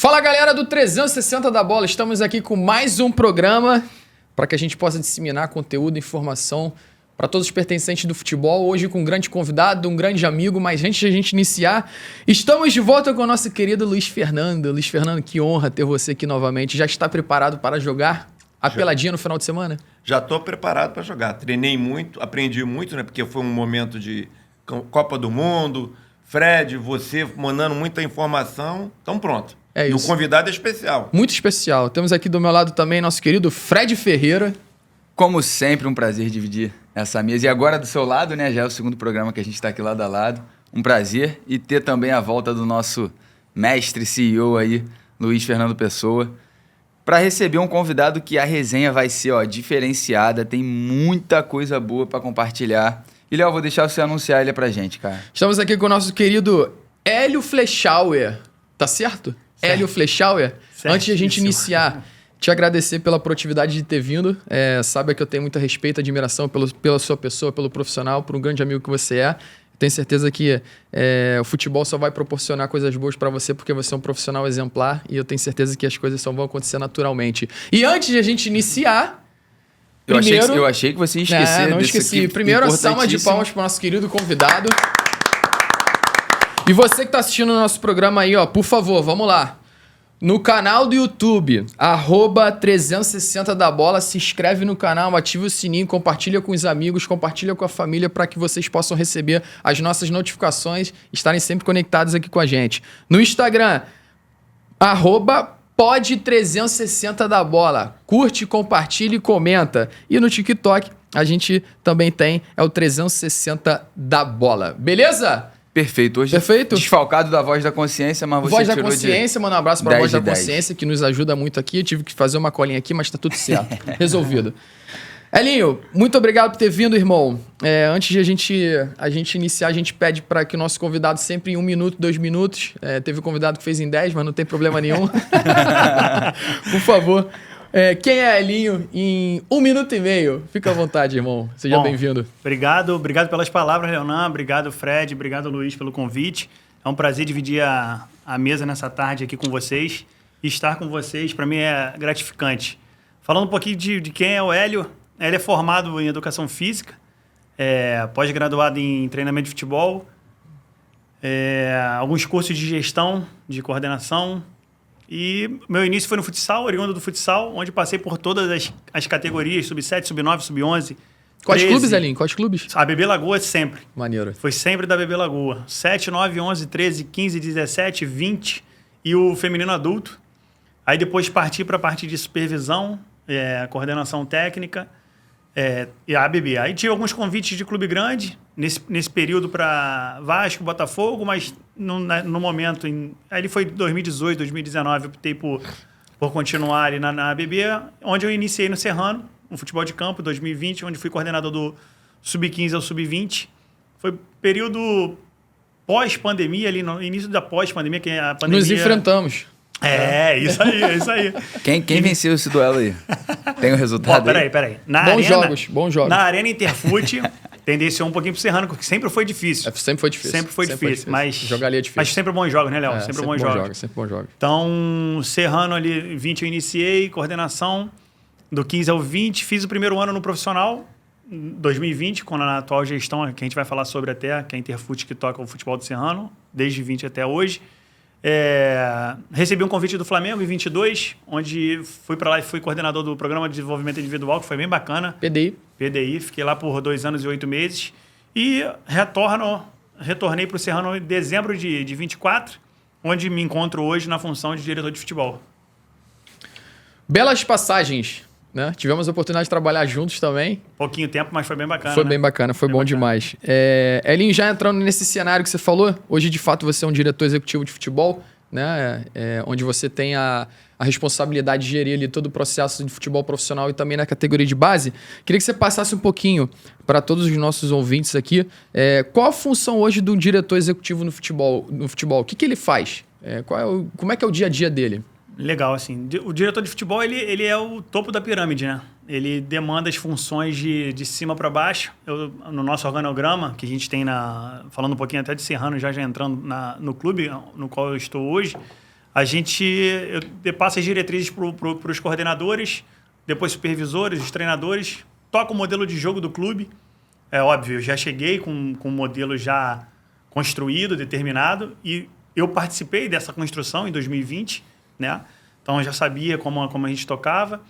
Fala galera do 360 da Bola, estamos aqui com mais um programa para que a gente possa disseminar conteúdo e informação para todos os pertencentes do futebol. Hoje com um grande convidado, um grande amigo, mas antes de a gente iniciar, estamos de volta com o nosso querido Luiz Fernando. Luiz Fernando, que honra ter você aqui novamente. Já está preparado para jogar a peladinha no final de semana? Já estou preparado para jogar. Treinei muito, aprendi muito, né? Porque foi um momento de Copa do Mundo, Fred, você mandando muita informação. Então pronto. É isso. E o convidado é especial. Muito especial. Temos aqui do meu lado também nosso querido Fred Ferreira. Como sempre, um prazer dividir essa mesa. E agora do seu lado, né? Já é o segundo programa que a gente está aqui lado a lado. Um prazer. E ter também a volta do nosso mestre CEO aí, Luiz Fernando Pessoa, para receber um convidado que a resenha vai ser diferenciada. Tem muita coisa boa para compartilhar. E, Léo, vou deixar você anunciar ele pra gente, cara. Estamos aqui com o nosso querido Hélio Fleischauer. Tá certo? Hélio Fleischauer. Antes de a gente iniciar, te agradecer pela proatividade de ter vindo. Sabe que eu tenho muito respeito e admiração pela sua pessoa, pelo profissional, por um grande amigo que você é. Tenho certeza que o futebol só vai proporcionar coisas boas para você porque você é um profissional exemplar e eu tenho certeza que as coisas só vão acontecer naturalmente. E antes de a gente iniciar... Eu achei que você ia esquecer. Não esqueci. Primeiro, a salva de palmas para o nosso querido convidado. E você que está assistindo o nosso programa aí, por favor, vamos lá. No canal do YouTube, @360 da Bola, se inscreve no canal, ativa o sininho, compartilha com os amigos, compartilha com a família para que vocês possam receber as nossas notificações, estarem sempre conectados aqui com a gente. No Instagram, @pod360 da Bola. Curte, compartilha e comenta. E no TikTok, a gente também tem, o 360 da Bola. Beleza? Perfeito. Hoje Perfeito? Desfalcado da Voz da Consciência, mas você Voz da tirou Consciência, manda um abraço para a Voz da 10. Consciência, que nos ajuda muito aqui. Eu tive que fazer uma colinha aqui, mas tá tudo certo. Resolvido. Elinho, muito obrigado por ter vindo, irmão. Antes de a gente iniciar, a gente pede para que o nosso convidado sempre em 1 minuto, 2 minutos. Teve um convidado que fez em 10, mas não tem problema nenhum. Por favor. Quem é Elinho em 1 minuto e meio? Fica à vontade, irmão. Seja bem-vindo. Obrigado pelas palavras, Leonan. Obrigado, Fred. Obrigado, Luiz, pelo convite. É um prazer dividir a mesa nessa tarde aqui com vocês. E estar com vocês, para mim, é gratificante. Falando um pouquinho de quem é o Hélio. Ele é formado em Educação Física, pós-graduado em Treinamento de Futebol, alguns cursos de Gestão, de Coordenação. E meu início foi no futsal, oriundo do futsal, onde passei por todas as categorias, sub-7, sub-9, sub-11. Quais 13. clubes, Elinho? Quais clubes? A Bebê Lagoa sempre. Maneiro. Foi sempre da Bebê Lagoa. 7, 9, 11, 13, 15, 17, 20 e o feminino adulto. Aí depois parti para a parte de supervisão, coordenação técnica e a ABB. Aí tive alguns convites de clube grande nesse período para Vasco, Botafogo, mas no momento... Aí ele foi 2018, 2019, eu optei por continuar ali na ABB, onde eu iniciei no Serrano, no futebol de campo, 2020, onde fui coordenador do Sub-15 ao Sub-20. Foi período pós-pandemia, ali no início da pós-pandemia, que a pandemia... Nos enfrentamos. Isso aí. Quem venceu esse duelo aí? Tem o resultado? Peraí. Bons jogos. Na Arena Interfute, tendenciou um pouquinho pro Serrano, porque sempre foi difícil. Sempre foi difícil. Mas jogar ali é difícil. Mas sempre bons jogos, né, Léo? Sempre bons jogos. Sempre bons jogos. Então, Serrano ali, 20 eu iniciei, coordenação, do 15 ao 20. Fiz o primeiro ano no profissional, 2020, com a atual gestão, que a gente vai falar sobre até, que é a Interfute, que toca o futebol do Serrano, desde 20 até hoje. Recebi um convite do Flamengo em 22, onde fui para lá e fui coordenador do Programa de Desenvolvimento Individual, que foi bem bacana. PDI, fiquei lá por 2 anos e 8 meses. E retornei para o Serrano em dezembro de 24, onde me encontro hoje na função de diretor de futebol. Belas passagens, né? Tivemos a oportunidade de trabalhar juntos também. Pouquinho tempo, mas foi bem bacana. Foi bem bacana, foi bom demais. Elinho, já entrando nesse cenário que você falou, hoje de fato você é um diretor executivo de futebol, né? Onde você tem a responsabilidade de gerir ali todo o processo de futebol profissional e também na categoria de base. Queria que você passasse um pouquinho para todos os nossos ouvintes aqui. Qual a função hoje do diretor executivo no futebol? O que ele faz? Como é que é o dia a dia dele? Legal, assim. O diretor de futebol, ele é o topo da pirâmide, né? Ele demanda as funções de cima para baixo. No nosso organograma, que a gente tem falando um pouquinho até de Serrano, já entrando no clube no qual eu estou hoje, eu passo as diretrizes para os coordenadores, depois supervisores, os treinadores, toco o modelo de jogo do clube. É óbvio, eu já cheguei com um modelo já construído, determinado, e eu participei dessa construção em 2020, né? Então eu já sabia como a gente tocava.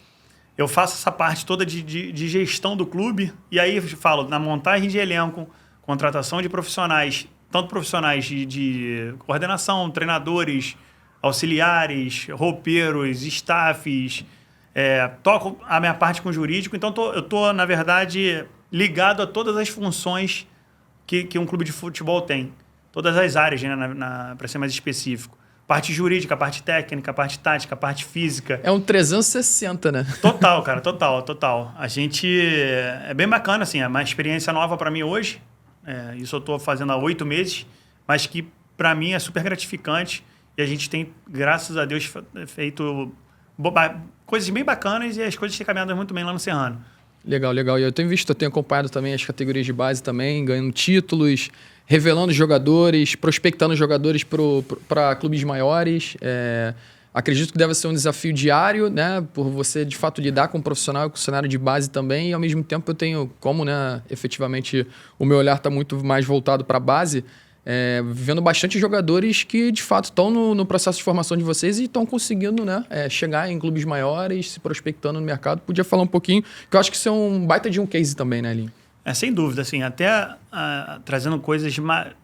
Eu faço essa parte toda de gestão do clube, e aí eu falo na montagem de elenco, contratação de profissionais, tanto profissionais de coordenação, treinadores, auxiliares, roupeiros, staffs, toco a minha parte com o jurídico. Então eu tô, na verdade, ligado a todas as funções que um clube de futebol tem. Todas as áreas, né, para ser mais específico. Parte jurídica, parte técnica, parte tática, parte física. É um 360, né? Total, cara, total. A gente... É bem bacana, assim, é uma experiência nova para mim hoje. Isso eu estou fazendo há 8 meses, mas que para mim é super gratificante. E a gente tem, graças a Deus, feito coisas bem bacanas e as coisas têm caminhado muito bem lá no Serrano. Legal. E eu tenho acompanhado também as categorias de base também, ganhando títulos, revelando jogadores, prospectando jogadores para clubes maiores. Acredito que deve ser um desafio diário, né? Por você, de fato, lidar com o profissional e com o cenário de base também. E, ao mesmo tempo, eu tenho como, né? Efetivamente, o meu olhar está muito mais voltado para a base. Vendo bastante jogadores que, de fato, estão no processo de formação de vocês e estão conseguindo, né, chegar em clubes maiores, se prospectando no mercado. Podia falar um pouquinho, que eu acho que isso é um baita de um case também, né, Linho? Sem dúvida, assim, até trazendo coisas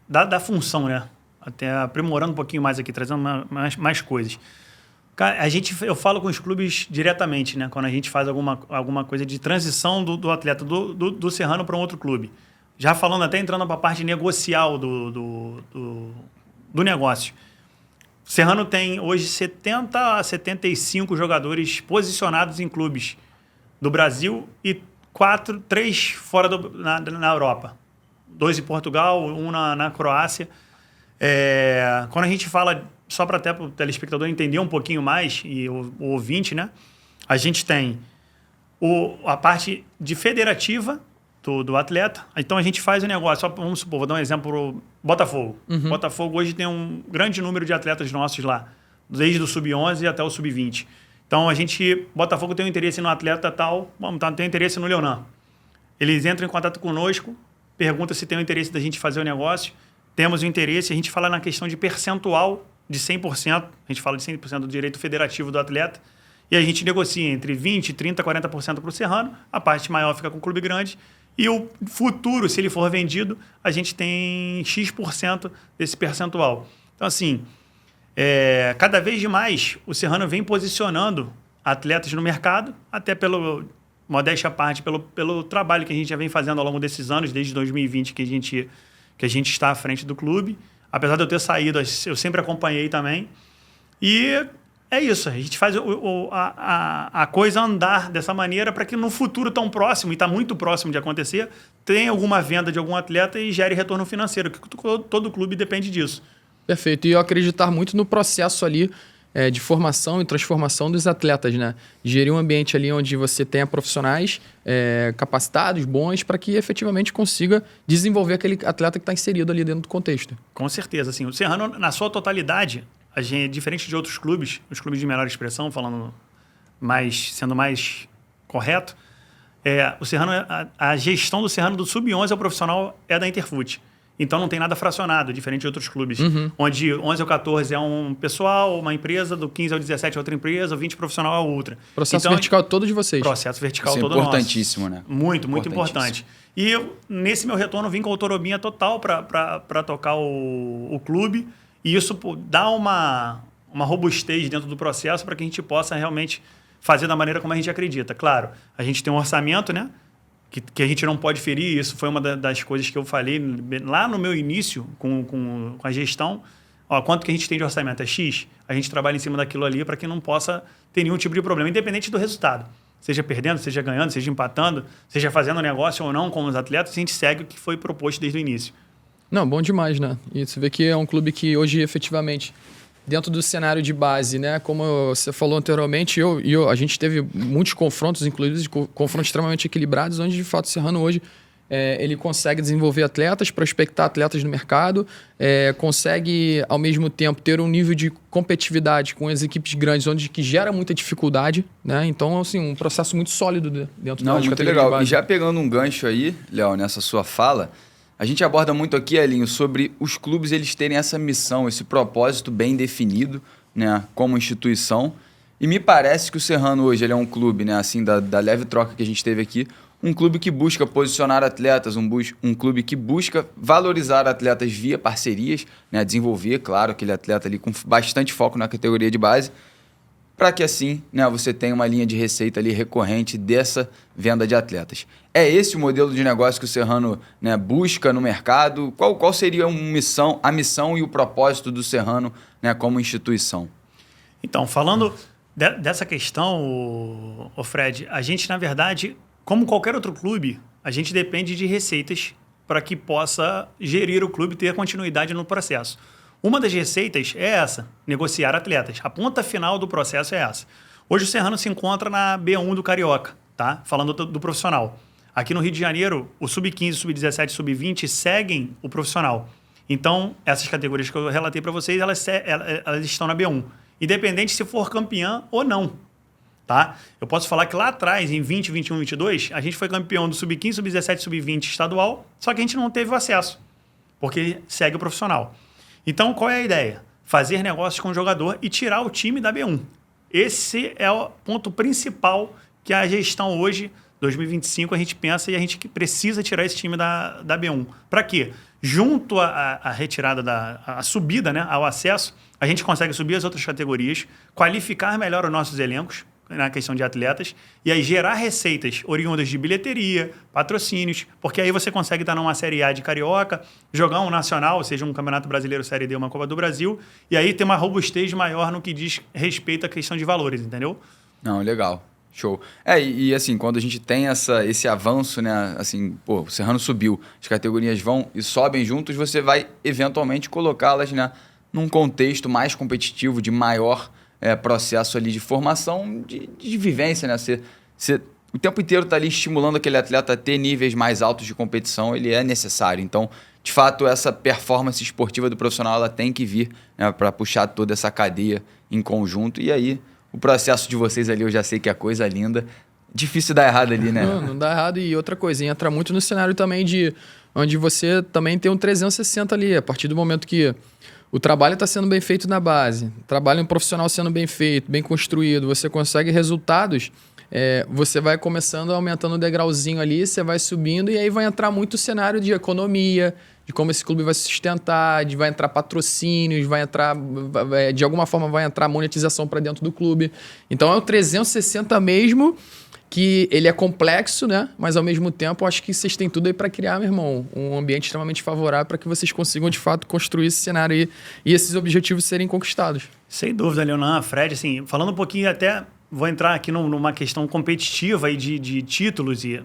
da função, né? Até aprimorando um pouquinho mais aqui, trazendo mais coisas. Cara, eu falo com os clubes diretamente, né? Quando a gente faz alguma coisa de transição do atleta do Serrano para um outro clube. Já falando, até entrando para a parte negocial do negócio. O Serrano tem hoje 70 a 75 jogadores posicionados em clubes do Brasil e 3 fora na Europa. 2 em Portugal, 1 na Croácia. Quando a gente fala, só para até o telespectador entender um pouquinho mais, e o ouvinte, né? A gente tem a parte de federativa do atleta. Então a gente faz o negócio, vamos supor, vou dar um exemplo pro Botafogo. Uhum. Botafogo hoje tem um grande número de atletas nossos lá, desde o sub-11 até o sub-20. Então Botafogo tem um interesse no atleta tal, tem um interesse no Leonan. Eles entram em contato conosco, perguntam se tem o interesse da gente fazer o negócio. Temos o interesse, a gente fala na questão de percentual de 100%, a gente fala de 100% do direito federativo do atleta, e a gente negocia entre 20%, 30%, 40% para o Serrano, a parte maior fica com o clube grande. E o futuro, se ele for vendido, a gente tem X% desse percentual. Então, assim, cada vez mais o Serrano vem posicionando atletas no mercado, até modéstia à parte, pelo trabalho que a gente já vem fazendo ao longo desses anos, desde 2020 que a gente está à frente do clube. Apesar de eu ter saído, eu sempre acompanhei também. E é isso, a gente faz a coisa andar dessa maneira para que no futuro tão próximo, e está muito próximo de acontecer, tenha alguma venda de algum atleta e gere retorno financeiro, que todo clube depende disso. Perfeito. E eu acreditar muito no processo ali de formação e transformação dos atletas, né? Gerir um ambiente ali onde você tenha profissionais capacitados, bons, para que efetivamente consiga desenvolver aquele atleta que está inserido ali dentro do contexto. Com certeza. Assim, o Serrano, na sua totalidade, diferente de outros clubes, os clubes de menor expressão, sendo mais correto, o Serrano, a gestão do Serrano do sub-11 ao profissional é da Interfute. Então não tem nada fracionado, diferente de outros clubes, onde 11 ou 14 é um pessoal, uma empresa, do 15 ao 17 é outra empresa, o 20 profissional é outra. Processo vertical todo de vocês. Processo vertical isso todo nosso. Importantíssimo, né? Muito importante. E nesse meu retorno, vim com autonomia total para tocar o clube. E isso dá uma robustez dentro do processo para que a gente possa realmente fazer da maneira como a gente acredita. Claro, a gente tem um orçamento, né? Que a gente não pode ferir. Isso foi uma das coisas que eu falei lá no meu início com a gestão. Quanto que a gente tem de orçamento? É X. A gente trabalha em cima daquilo ali para que não possa ter nenhum tipo de problema, independente do resultado. Seja perdendo, seja ganhando, seja empatando, seja fazendo negócio ou não com os atletas, a gente segue o que foi proposto desde o início. Não, bom demais, né? E você vê que é um clube que hoje, efetivamente, dentro do cenário de base, né? Como você falou anteriormente, a gente teve muitos confrontos, inclusive confrontos extremamente equilibrados, onde, de fato, o Serrano hoje ele consegue desenvolver atletas, prospectar atletas no mercado, consegue, ao mesmo tempo, ter um nível de competitividade com as equipes grandes, onde que gera muita dificuldade, né? Então, assim, um processo muito sólido dentro da muito categoria de legal. base. E já pegando um gancho aí, Léo, nessa sua fala, a gente aborda muito aqui, Elinho, sobre os clubes eles terem essa missão, esse propósito bem definido, né, como instituição. E me parece que o Serrano hoje ele é um clube, né, assim, da leve troca que a gente teve aqui, um clube que busca posicionar atletas, um clube que busca valorizar atletas via parcerias, né, desenvolver, claro, aquele atleta ali com bastante foco na categoria de base, para que assim, né, você tenha uma linha de receita ali recorrente dessa venda de atletas. É esse o modelo de negócio que o Serrano, né, busca no mercado? Qual seria a missão e o propósito do Serrano, né, como instituição? Então, falando dessa questão, o Fred, a gente, na verdade, como qualquer outro clube, a gente depende de receitas para que possa gerir o clube e ter continuidade no processo. Uma das receitas é essa, negociar atletas. A ponta final do processo é essa. Hoje o Serrano se encontra na B1 do Carioca, tá? Falando do profissional. Aqui no Rio de Janeiro, o Sub-15, Sub-17 e Sub-20 seguem o profissional. Então, essas categorias que eu relatei para vocês, elas estão na B1. Independente se for campeã ou não. Tá? Eu posso falar que lá atrás, em 20, 21, 22, a gente foi campeão do Sub-15, Sub-17 Sub-20 estadual, só que a gente não teve o acesso, porque segue o profissional. Então, qual é a ideia? Fazer negócios com o jogador e tirar o time da B1. Esse é o ponto principal que a gestão hoje, 2025, a gente pensa e a gente precisa tirar esse time da B1. Para quê? Junto à retirada, a subida, né, ao acesso, a gente consegue subir as outras categorias, qualificar melhor os nossos elencos, na questão de atletas, e aí gerar receitas oriundas de bilheteria, patrocínios, porque aí você consegue estar numa Série A de Carioca, jogar um nacional, ou seja, um Campeonato Brasileiro Série D, uma Copa do Brasil, e aí ter uma robustez maior no que diz respeito à questão de valores, entendeu? Não, legal. Show. E assim, quando a gente tem esse avanço, né, assim, pô, o Serrano subiu, as categorias vão e sobem juntos, você vai eventualmente colocá-las, né, num contexto mais competitivo, de maior processo ali de formação, de vivência, né? Você o tempo inteiro está ali estimulando aquele atleta a ter níveis mais altos de competição, ele é necessário. Então, de fato, essa performance esportiva do profissional ela tem que vir, né, para puxar toda essa cadeia em conjunto. E aí, o processo de vocês ali, eu já sei que é coisa linda. Difícil dar errado ali, né? Não dá errado. E outra coisa, entra muito no cenário também de onde você também tem um 360 ali. A partir do momento que o trabalho está sendo bem feito na base, o trabalho profissional sendo bem feito, bem construído, você consegue resultados, você vai começando aumentando o degrauzinho ali, você vai subindo e aí vai entrar muito o cenário de economia, de como esse clube vai se sustentar, vai entrar patrocínios, vai entrar, de alguma forma vai entrar monetização para dentro do clube. Então é o 360 mesmo, que ele é complexo, né? Mas ao mesmo tempo, eu acho que vocês têm tudo aí para criar, meu irmão, um ambiente extremamente favorável para que vocês consigam, de fato, construir esse cenário aí e esses objetivos serem conquistados. Sem dúvida, Leonan, Fred, assim, falando um pouquinho até, vou entrar aqui numa questão competitiva aí de títulos e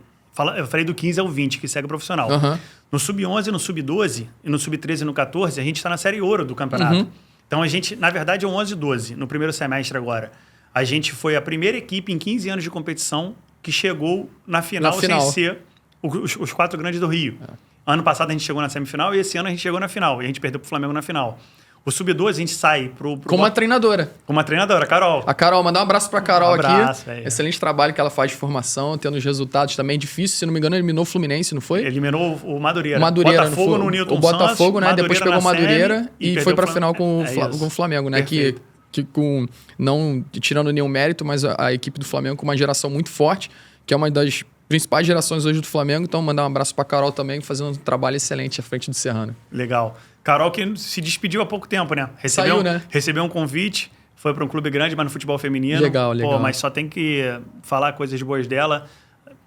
eu falei do 15 ao 20, que segue o profissional. Uhum. No Sub-11, no Sub-12 e no Sub-13 e no 14, a gente está na Série Ouro do campeonato. Uhum. Então, a gente, na verdade, é o 11 e 12, no primeiro semestre agora. A gente foi a primeira equipe em 15 anos de competição que chegou na final. Sem ser os 4 grandes do Rio. Ano passado a gente chegou na semifinal e esse ano a gente chegou na final. E a gente perdeu pro Flamengo na final. O Sub-12 a gente sai com uma treinadora. Com uma treinadora, Carol. A Carol, mandar um abraço pra Carol aqui. Véio. Excelente trabalho que ela faz de formação, tendo os resultados também. Difícil, se não me engano, eliminou o Fluminense, não foi? Eliminou o Madureira. Botafogo no Newton o Botafogo, Santos, né? Depois pegou o Madureira e foi pra final com o Flamengo, né? Perfeito. Que com, não tirando nenhum mérito, mas a equipe do Flamengo com uma geração muito forte, que é uma das principais gerações hoje do Flamengo. Então, mandar um abraço pra Carol também, fazendo um trabalho excelente à frente do Serrano. Legal. Carol que se despediu há pouco tempo, né? Recebeu um convite, foi para um clube grande, mas no futebol feminino. Legal. Pô, mas só tem que falar coisas boas dela.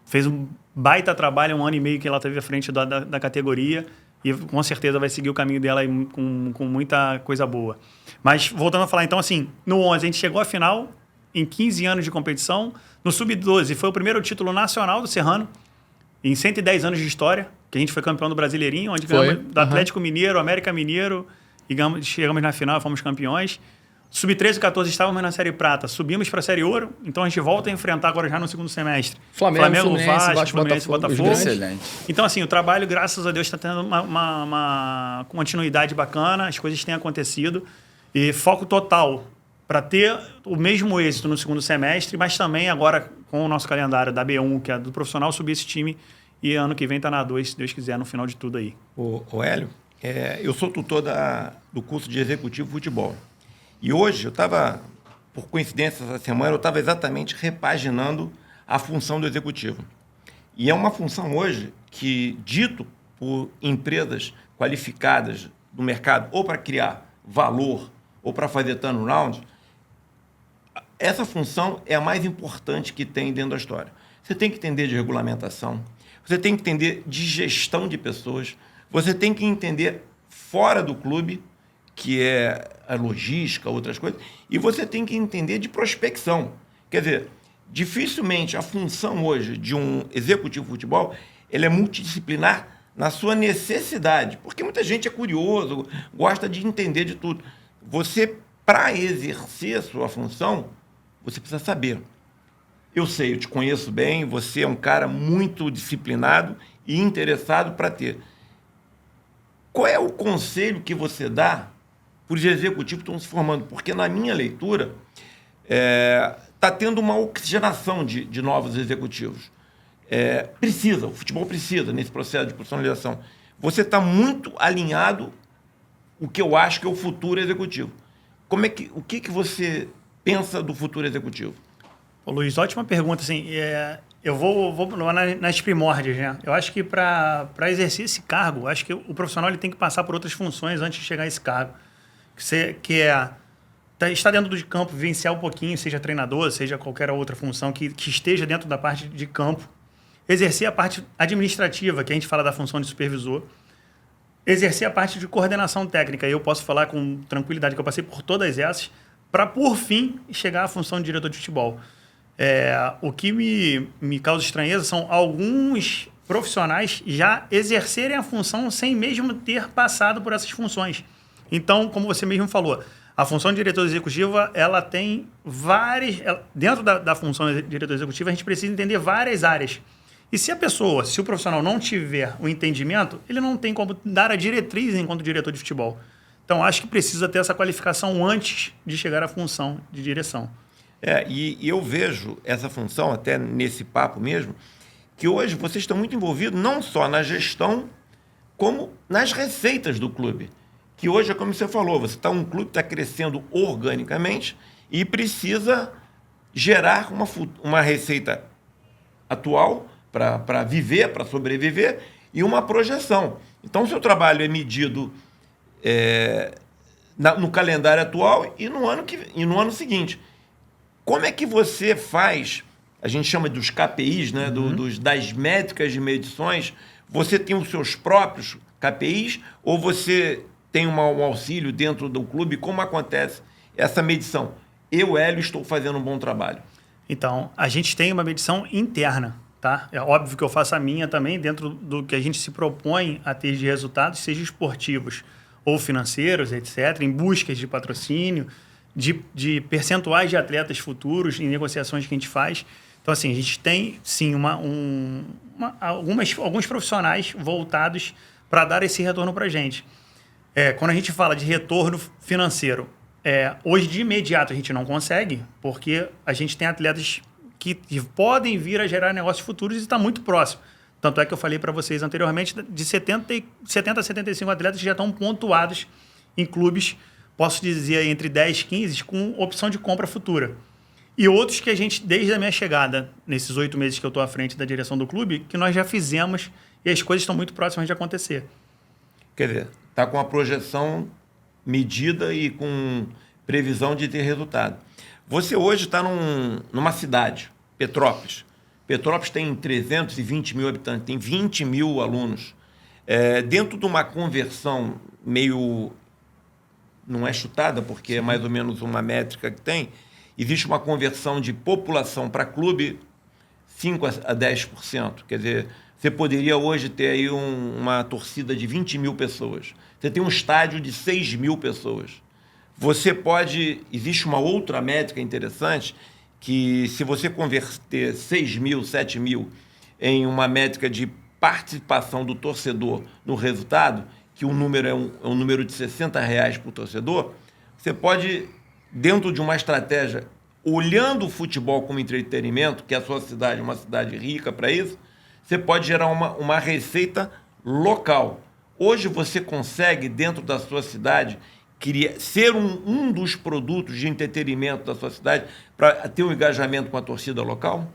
Fez um baita trabalho, 1 ano e meio que ela teve à frente da categoria e com certeza vai seguir o caminho dela aí com muita coisa boa. Mas voltando a falar, então, assim, no 11 a gente chegou à final em 15 anos de competição. No Sub-12 foi o primeiro título nacional do Serrano, em 110 anos de história, que a gente foi campeão do Brasileirinho, onde ganhamos do Atlético Mineiro, América Mineiro, e chegamos na final e fomos campeões. Sub-13 e 14 estávamos na Série Prata, subimos para a Série Ouro, então a gente volta a enfrentar agora já no segundo semestre. Flamengo, Fluminense, Vasco, Fluminense, Botafogo. Excelente. Então, assim, o trabalho, graças a Deus, está tendo uma continuidade bacana, as coisas têm acontecido. E foco total para ter o mesmo êxito no segundo semestre, mas também agora com o nosso calendário da B1, que é do profissional, subir esse time e ano que vem tá na 2, se Deus quiser, no final de tudo aí. O Hélio, eu sou tutor do curso de Executivo Futebol. E hoje eu estava, por coincidência essa semana, eu estava exatamente repaginando a função do executivo. E é uma função hoje que, dito por empresas qualificadas do mercado, ou para criar valor, ou para fazer turnaround, essa função é a mais importante que tem dentro da história. Você tem que entender de regulamentação, você tem que entender de gestão de pessoas, você tem que entender fora do clube, que é a logística, outras coisas, e você tem que entender de prospecção. Quer dizer, dificilmente a função hoje de um executivo de futebol ele é multidisciplinar na sua necessidade, porque muita gente é curioso, gosta de entender de tudo. Você, para exercer a sua função, você precisa saber. Eu sei, eu te conheço bem, você é um cara muito disciplinado e interessado para ter. Qual é o conselho que você dá para os executivos que estão se formando? Porque, na minha leitura, está tendo uma oxigenação de novos executivos. O futebol precisa, nesse processo de profissionalização. Você está muito alinhado o que eu acho que é o futuro executivo. O que você pensa do futuro executivo? Ô, Luiz, ótima pergunta. Assim, eu vou nas primórdias, né? Eu acho que para exercer esse cargo, acho que o profissional ele tem que passar por outras funções antes de chegar a esse cargo. Estar dentro de campo, vivenciar um pouquinho, seja treinador, seja qualquer outra função que esteja dentro da parte de campo. Exercer a parte administrativa, que a gente fala da função de supervisor. Exercer a parte de coordenação técnica. E eu posso falar com tranquilidade que eu passei por todas essas, para, por fim, chegar à função de diretor de futebol. O que me causa estranheza são alguns profissionais já exercerem a função sem mesmo ter passado por essas funções. Então, como você mesmo falou, a função de diretor executivo, ela tem várias... Dentro da função de diretor executivo, a gente precisa entender várias áreas. E se o profissional não tiver o entendimento, ele não tem como dar a diretriz enquanto diretor de futebol. Então, acho que precisa ter essa qualificação antes de chegar à função de direção. E eu vejo essa função, até nesse papo mesmo, que hoje vocês estão muito envolvidos não só na gestão, como nas receitas do clube. Que hoje é como você falou, um clube que está crescendo organicamente e precisa gerar uma receita atual para viver, para sobreviver, e uma projeção. Então, o seu trabalho é medido no calendário atual e no ano seguinte. Como é que você faz, a gente chama dos KPIs, né, das métricas de medições, você tem os seus próprios KPIs ou você tem um auxílio dentro do clube? Como acontece essa medição? Eu, Hélio, estou fazendo um bom trabalho. Então, a gente tem uma medição interna, tá? É óbvio que eu faço a minha também dentro do que a gente se propõe a ter de resultados, seja esportivos ou financeiros, etc., em buscas de patrocínio, de percentuais de atletas futuros em negociações que a gente faz. Então, assim, a gente tem, sim, alguns profissionais voltados para dar esse retorno para a gente. Quando a gente fala de retorno financeiro, hoje, de imediato, a gente não consegue, porque a gente tem atletas que podem vir a gerar negócios futuros e está muito próximo. Tanto é que eu falei para vocês anteriormente de 70 a 75 atletas que já estão pontuados em clubes, posso dizer, entre 10 e 15, com opção de compra futura. E outros que a gente, desde a minha chegada, nesses 8 meses que eu estou à frente da direção do clube, que nós já fizemos e as coisas estão muito próximas de acontecer. Quer dizer, está com a projeção medida e com previsão de ter resultado. Você hoje está numa cidade, Petrópolis. Petrópolis tem 320 mil habitantes, tem 20 mil alunos. Dentro de uma conversão meio... não é chutada, porque é mais ou menos uma métrica que tem, existe uma conversão de população para clube 5 a 10%. Quer dizer, você poderia hoje ter aí uma torcida de 20 mil pessoas. Você tem um estádio de 6 mil pessoas. Existe uma outra métrica interessante, que se você converter 6 mil, 7 mil em uma métrica de participação do torcedor no resultado, que o número é um número de R$60 por torcedor, você pode, dentro de uma estratégia, olhando o futebol como entretenimento, que a sua cidade é uma cidade rica para isso, você pode gerar uma receita local. Hoje você consegue, dentro da sua cidade, ser um dos produtos de entretenimento da sua cidade para ter um engajamento com a torcida local?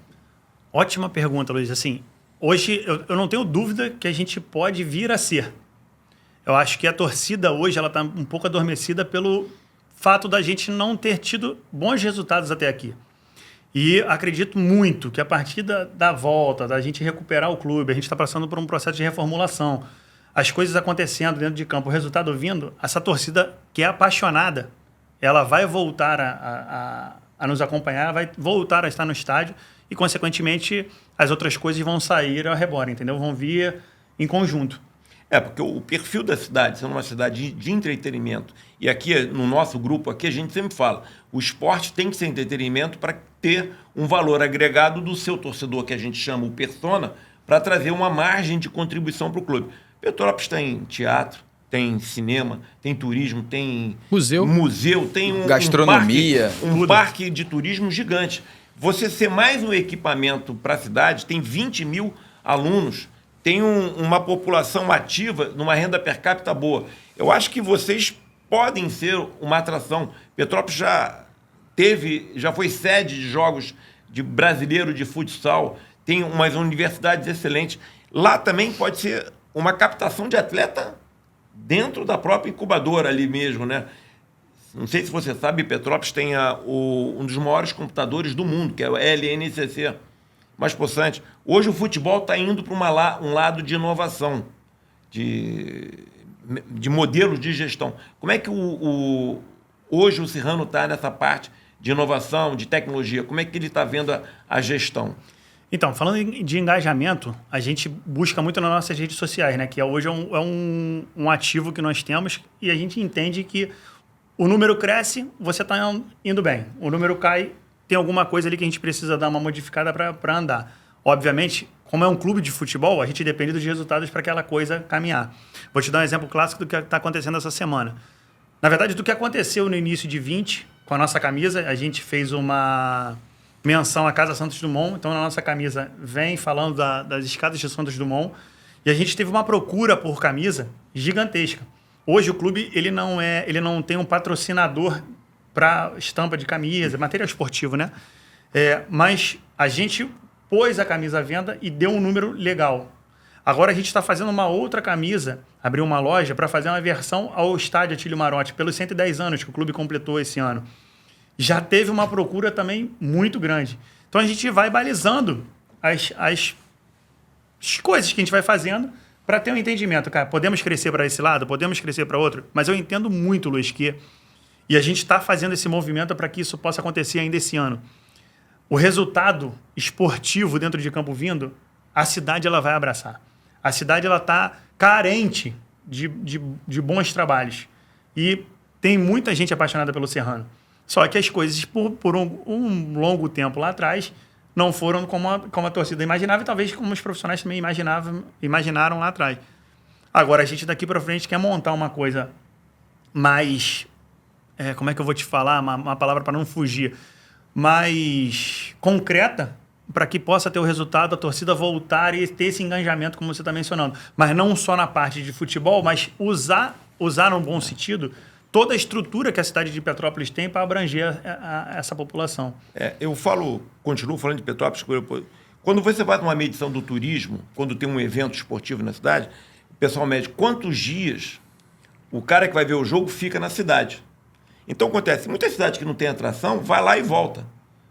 Ótima pergunta, Luiz. Assim, hoje eu não tenho dúvida que a gente pode vir a ser. Eu acho que a torcida hoje está um pouco adormecida pelo fato da gente não ter tido bons resultados até aqui. E acredito muito que a partir da volta, da gente recuperar o clube, a gente está passando por um processo de reformulação, as coisas acontecendo dentro de campo, o resultado vindo, essa torcida que é apaixonada, ela vai voltar a nos acompanhar, vai voltar a estar no estádio e, consequentemente, as outras coisas vão sair ao rebora, entendeu? Vão vir em conjunto. Porque o perfil da cidade, sendo uma cidade de entretenimento, e aqui no nosso grupo, aqui a gente sempre fala, o esporte tem que ser entretenimento para ter um valor agregado do seu torcedor, que a gente chama o persona, para trazer uma margem de contribuição para o clube. Petrópolis tem teatro, tem cinema, tem turismo, tem museu, tem gastronomia, um parque de turismo gigante. Você ser mais um equipamento para a cidade, tem 20 mil alunos, tem uma população ativa, numa renda per capita boa. Eu acho que vocês podem ser uma atração. Petrópolis já foi sede de jogos de brasileiro de futsal, tem umas universidades excelentes. Lá também pode ser uma captação de atleta dentro da própria incubadora ali mesmo, né? Não sei se você sabe, Petrópolis tem um dos maiores computadores do mundo, que é o LNCC, mais possante. Hoje o futebol está indo para um lado de inovação, de modelos de gestão. Como é que hoje o Serrano está nessa parte de inovação, de tecnologia? Como é que ele está vendo a gestão? Então, falando de engajamento, a gente busca muito nas nossas redes sociais, né? Que hoje é um ativo que nós temos e a gente entende que o número cresce, você está indo bem. O número cai, tem alguma coisa ali que a gente precisa dar uma modificada para andar. Obviamente, como é um clube de futebol, a gente depende dos resultados para aquela coisa caminhar. Vou te dar um exemplo clássico do que está acontecendo essa semana. Na verdade, do que aconteceu no início de 20, com a nossa camisa, a gente fez uma menção à Casa Santos Dumont. Então, na nossa camisa, vem falando das escadas de Santos Dumont. E a gente teve uma procura por camisa gigantesca. Hoje, o clube ele não tem um patrocinador para estampa de camisa, material esportivo, né? Mas a gente pôs a camisa à venda e deu um número legal. Agora a gente está fazendo uma outra camisa, abriu uma loja para fazer uma versão ao estádio Atílio Marotti, pelos 110 anos que o clube completou esse ano. Já teve uma procura também muito grande. Então a gente vai balizando as coisas que a gente vai fazendo para ter um entendimento. Cara, podemos crescer para esse lado, podemos crescer para outro, mas eu entendo muito, Luiz, e a gente está fazendo esse movimento para que isso possa acontecer ainda esse ano. O resultado esportivo dentro de campo vindo, a cidade ela vai abraçar. A cidade está carente de bons trabalhos. E tem muita gente apaixonada pelo Serrano. Só que as coisas, por um longo tempo lá atrás, não foram como a torcida imaginava e talvez como os profissionais também imaginaram lá atrás. Agora, a gente daqui para frente quer montar uma coisa mais... como é que eu vou te falar? Uma palavra para não fugir. Mais concreta, para que possa ter o resultado, a torcida voltar e ter esse engajamento, como você está mencionando. Mas não só na parte de futebol, mas usar no bom sentido toda a estrutura que a cidade de Petrópolis tem para abranger essa população. Eu continuo falando de Petrópolis. Quando você faz uma medição do turismo, quando tem um evento esportivo na cidade, o pessoal mede quantos dias o cara que vai ver o jogo fica na cidade. Então, acontece, muitas cidades que não tem atração, vai lá e volta.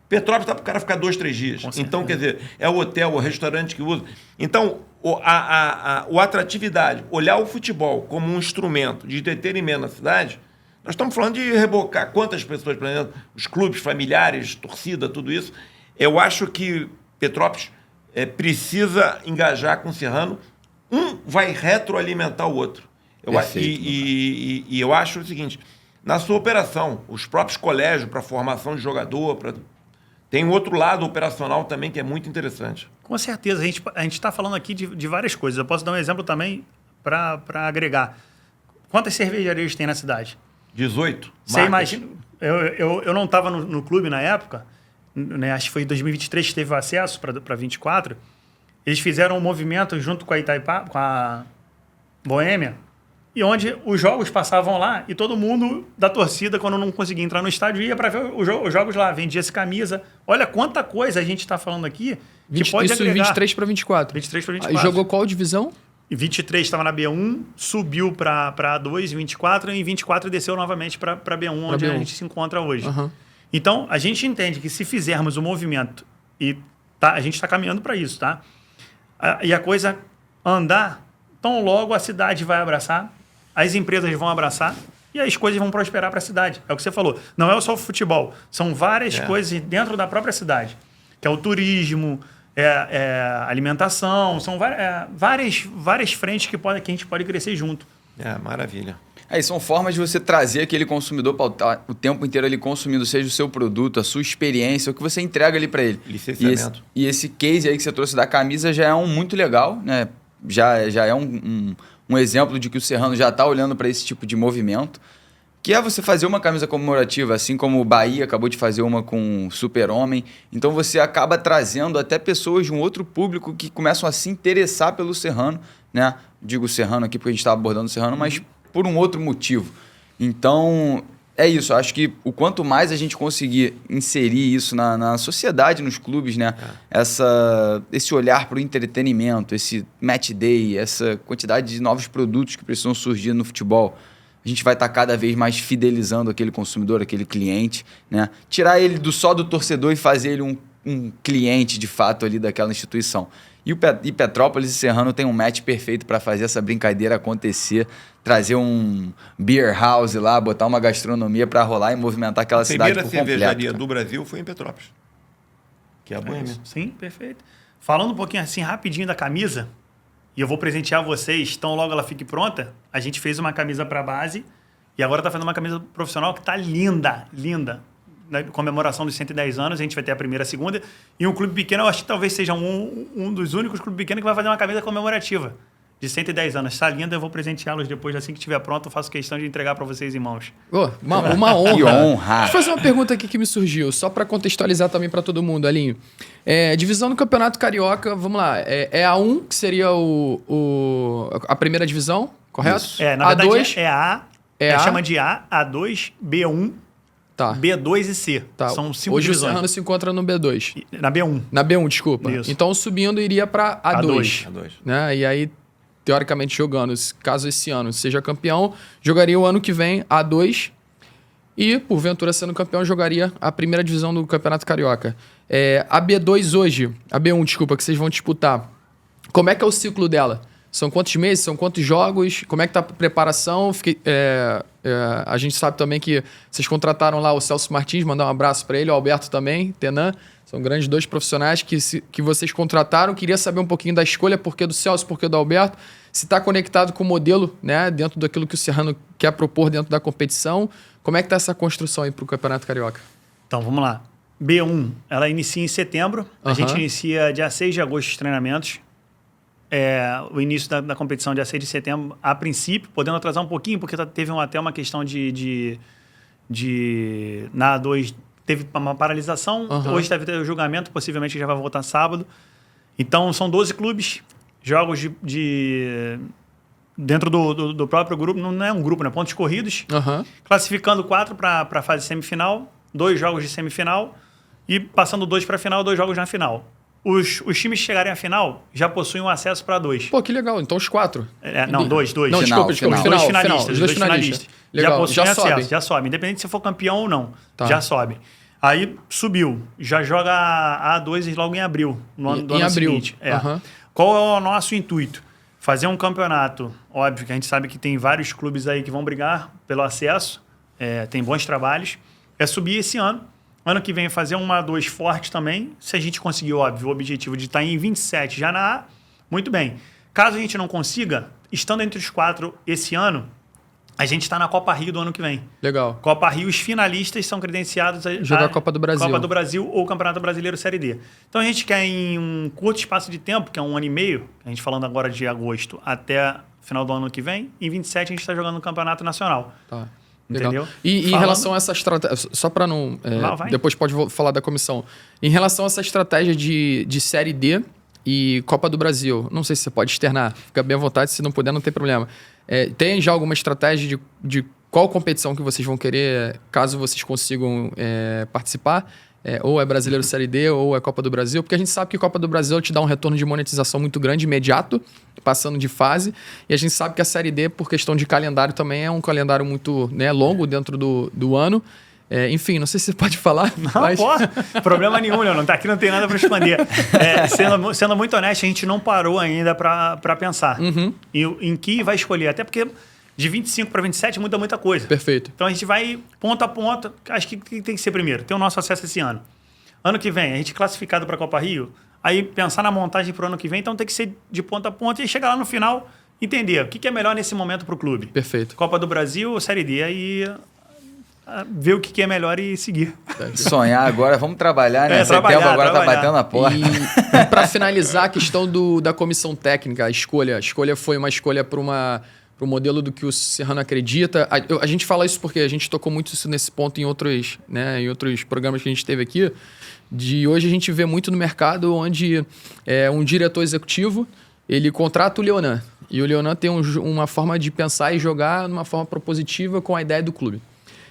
Petrópolis está para o cara ficar 2, 3 dias. Então, quer dizer, é o hotel, o restaurante que usa. Então, a atratividade, olhar o futebol como um instrumento de entretenimento na cidade, nós estamos falando de rebocar quantas pessoas, por exemplo, os clubes familiares, torcida, tudo isso. Eu acho que Petrópolis precisa engajar com o Serrano. Um vai retroalimentar o outro. E eu acho o seguinte... na sua operação. Os próprios colégios para formação de jogador. Tem um outro lado operacional também que é muito interessante. Com certeza. A gente está falando aqui de várias coisas. Eu posso dar um exemplo também para agregar. Quantas cervejarias tem na cidade? 18. Você imagina... Eu não estava no clube na época, né, acho que foi em 2023 que teve o acesso para 24. Eles fizeram um movimento junto com a Itaipá, com a Boêmia, e onde os jogos passavam lá e todo mundo da torcida, quando não conseguia entrar no estádio, ia para ver os jogos lá, vendia-se camisa. Olha quanta coisa a gente está falando aqui que pode isso agregar. 23 para 24. 23 para Aí 24. jogou qual divisão? Em 23 estava na B1, subiu para A2 em 24 e em 24 desceu novamente para B1, onde B1. a gente se encontra hoje. Uhum. Então, a gente entende que se fizermos o movimento, e a gente está caminhando para isso, tá? E a coisa andar, tão logo a cidade vai abraçar, as empresas vão abraçar e as coisas vão prosperar para a cidade. É o que você falou. Não é só o futebol, são várias coisas dentro da própria cidade, que é o turismo, alimentação, são várias frentes que a gente pode crescer junto. Maravilha. Aí são formas de você trazer aquele consumidor para estar o tempo inteiro ali consumindo, seja o seu produto, a sua experiência, o que você entrega ali para ele. Licenciamento. E esse case aí que você trouxe da camisa já é um muito legal, né? Já é um exemplo de que o Serrano já está olhando para esse tipo de movimento, que é você fazer uma camisa comemorativa, assim como o Bahia acabou de fazer uma com o Super-Homem. Então você acaba trazendo até pessoas de um outro público que começam a se interessar pelo Serrano, né? Digo Serrano aqui porque a gente está abordando o Serrano, mas por um outro motivo. Então, é isso. Acho que o quanto mais a gente conseguir inserir isso na sociedade, nos clubes, né? Esse olhar para o entretenimento, esse match day, essa quantidade de novos produtos que precisam surgir no futebol, a gente vai estar cada vez mais fidelizando aquele consumidor, aquele cliente, né? Tirar ele só do torcedor e fazer ele um cliente, de fato, ali daquela instituição. E Petrópolis e Serrano tem um match perfeito para fazer essa brincadeira acontecer, trazer um beer house lá, botar uma gastronomia para rolar e movimentar aquela cidade por completo. A primeira cervejaria do Brasil foi em Petrópolis, que é a Boêmia. Sim, perfeito. Falando um pouquinho assim rapidinho da camisa, e eu vou presentear vocês, tão logo ela fique pronta, a gente fez uma camisa para base e agora está fazendo uma camisa profissional que está linda, linda. Na comemoração dos 110 anos, a gente vai ter a primeira, a segunda. E um clube pequeno, eu acho que talvez seja um dos únicos clubes pequenos que vai fazer uma camisa comemorativa de 110 anos. Está linda, eu vou presenteá-los depois, assim que estiver pronto, eu faço questão de entregar para vocês em mãos. Uma honra. Que honra. Deixa eu fazer uma pergunta aqui que me surgiu, só para contextualizar também para todo mundo, Alinho. Divisão do Campeonato Carioca, vamos lá. É A1, que seria a primeira divisão, correto? Isso. Na verdade, A2, chama de A, A2, B1, tá. B2 e C. Tá. São 5 Hoje divisões. o Serrano se encontra no B2. Na B1. Na B1, desculpa. Isso. Então, subindo, iria para A2. A2. Né? E aí, teoricamente, jogando, caso esse ano seja campeão, jogaria o ano que vem A2 e, porventura, sendo campeão, jogaria a primeira divisão do Campeonato Carioca. A B2 hoje, a B1, desculpa, que vocês vão disputar, como é que é o ciclo dela? São quantos meses? São quantos jogos? Como é que tá a preparação? A gente sabe também que vocês contrataram lá o Celso Martins, mandar um abraço para ele, o Alberto também, Tenan. São grandes dois profissionais que vocês contrataram. Queria saber um pouquinho da escolha, por que do Celso, por que do Alberto. Se está conectado com o modelo, né, dentro daquilo que o Serrano quer propor dentro da competição. Como é que está essa construção aí para o Campeonato Carioca? Então, vamos lá. B1, ela inicia em setembro. A gente inicia dia 6 de agosto os treinamentos. O início da competição dia 6 de setembro, a princípio, podendo atrasar um pouquinho, porque teve até uma questão na A2 teve uma paralisação, hoje deve ter o julgamento, possivelmente já vai voltar sábado. Então, são 12 clubes, jogos dentro do próprio grupo, não é um grupo, né? Pontos corridos, classificando 4 para a fase semifinal, 2 jogos de semifinal e passando 2 para a final, 2 jogos na final. Os times que chegarem à final já possuem um acesso para 2. Pô, que legal. Então os 4. Não, 2. Não, desculpa. Os dois finalistas. Legal. Já possuem acesso, sobe. já sobe. Independente se for campeão ou não, Tá. já sobe. Aí subiu. Já joga a A2 logo em abril, no ano seguinte. Qual é o nosso intuito? Fazer um campeonato. Óbvio que a gente sabe que tem vários clubes aí que vão brigar pelo acesso. Tem bons trabalhos. É subir esse ano. Ano que vem fazer uma A2 forte também. Se a gente conseguir, óbvio, o objetivo de estar em 27 já na A, muito bem. Caso a gente não consiga, estando entre os 4 esse ano, a gente está na Copa Rio do ano que vem. Legal. Copa Rio, os finalistas são credenciados a jogar a Copa do Brasil. Copa do Brasil ou Campeonato Brasileiro Série D. Então a gente quer, em um curto espaço de tempo, que é 1 ano e meio, a gente falando agora de agosto até final do ano que vem, em 27 a gente está jogando no Campeonato Nacional. Tá. Entendeu? Legal. E em relação a essa estratégia, só para não... depois pode falar da comissão. Em relação a essa estratégia de Série D e Copa do Brasil, não sei se você pode externar, fica bem à vontade, se não puder não tem problema. Tem já alguma estratégia de qual competição que vocês vão querer, caso vocês consigam participar? Ou é Brasileiro Série D ou é Copa do Brasil? Porque a gente sabe que Copa do Brasil te dá um retorno de monetização muito grande, imediato, passando de fase. E a gente sabe que a Série D, por questão de calendário, também é um calendário muito longo dentro do ano. Enfim, não sei se você pode falar. Não, mas... problema nenhum, Leandro. Aqui não tem nada para esconder. Sendo muito honesto, a gente não parou ainda para pensar em que vai escolher. Até porque de 25 para 27 muda muita coisa. Perfeito. Então a gente vai ponto a ponto. Acho que tem que ser primeiro. Ter o nosso acesso esse ano. Ano que vem, a gente classificado para a Copa Rio. Aí pensar na montagem para o ano que vem. Então tem que ser de ponta a ponta e chegar lá no final, entender o que é melhor nesse momento para o clube. Perfeito. Copa do Brasil ou Série D. Aí... ver o que é melhor e seguir. Sonhar agora, vamos trabalhar, né? Setembro agora tá batendo na porta. E para finalizar a questão da comissão técnica, a escolha foi uma escolha para o modelo do que o Serrano acredita. A gente fala isso porque a gente tocou muito isso nesse ponto em outros programas que a gente teve aqui. De hoje a gente vê muito no mercado onde um diretor executivo ele contrata o Leonan. E o Leonan tem uma forma de pensar e jogar numa forma propositiva com a ideia do clube.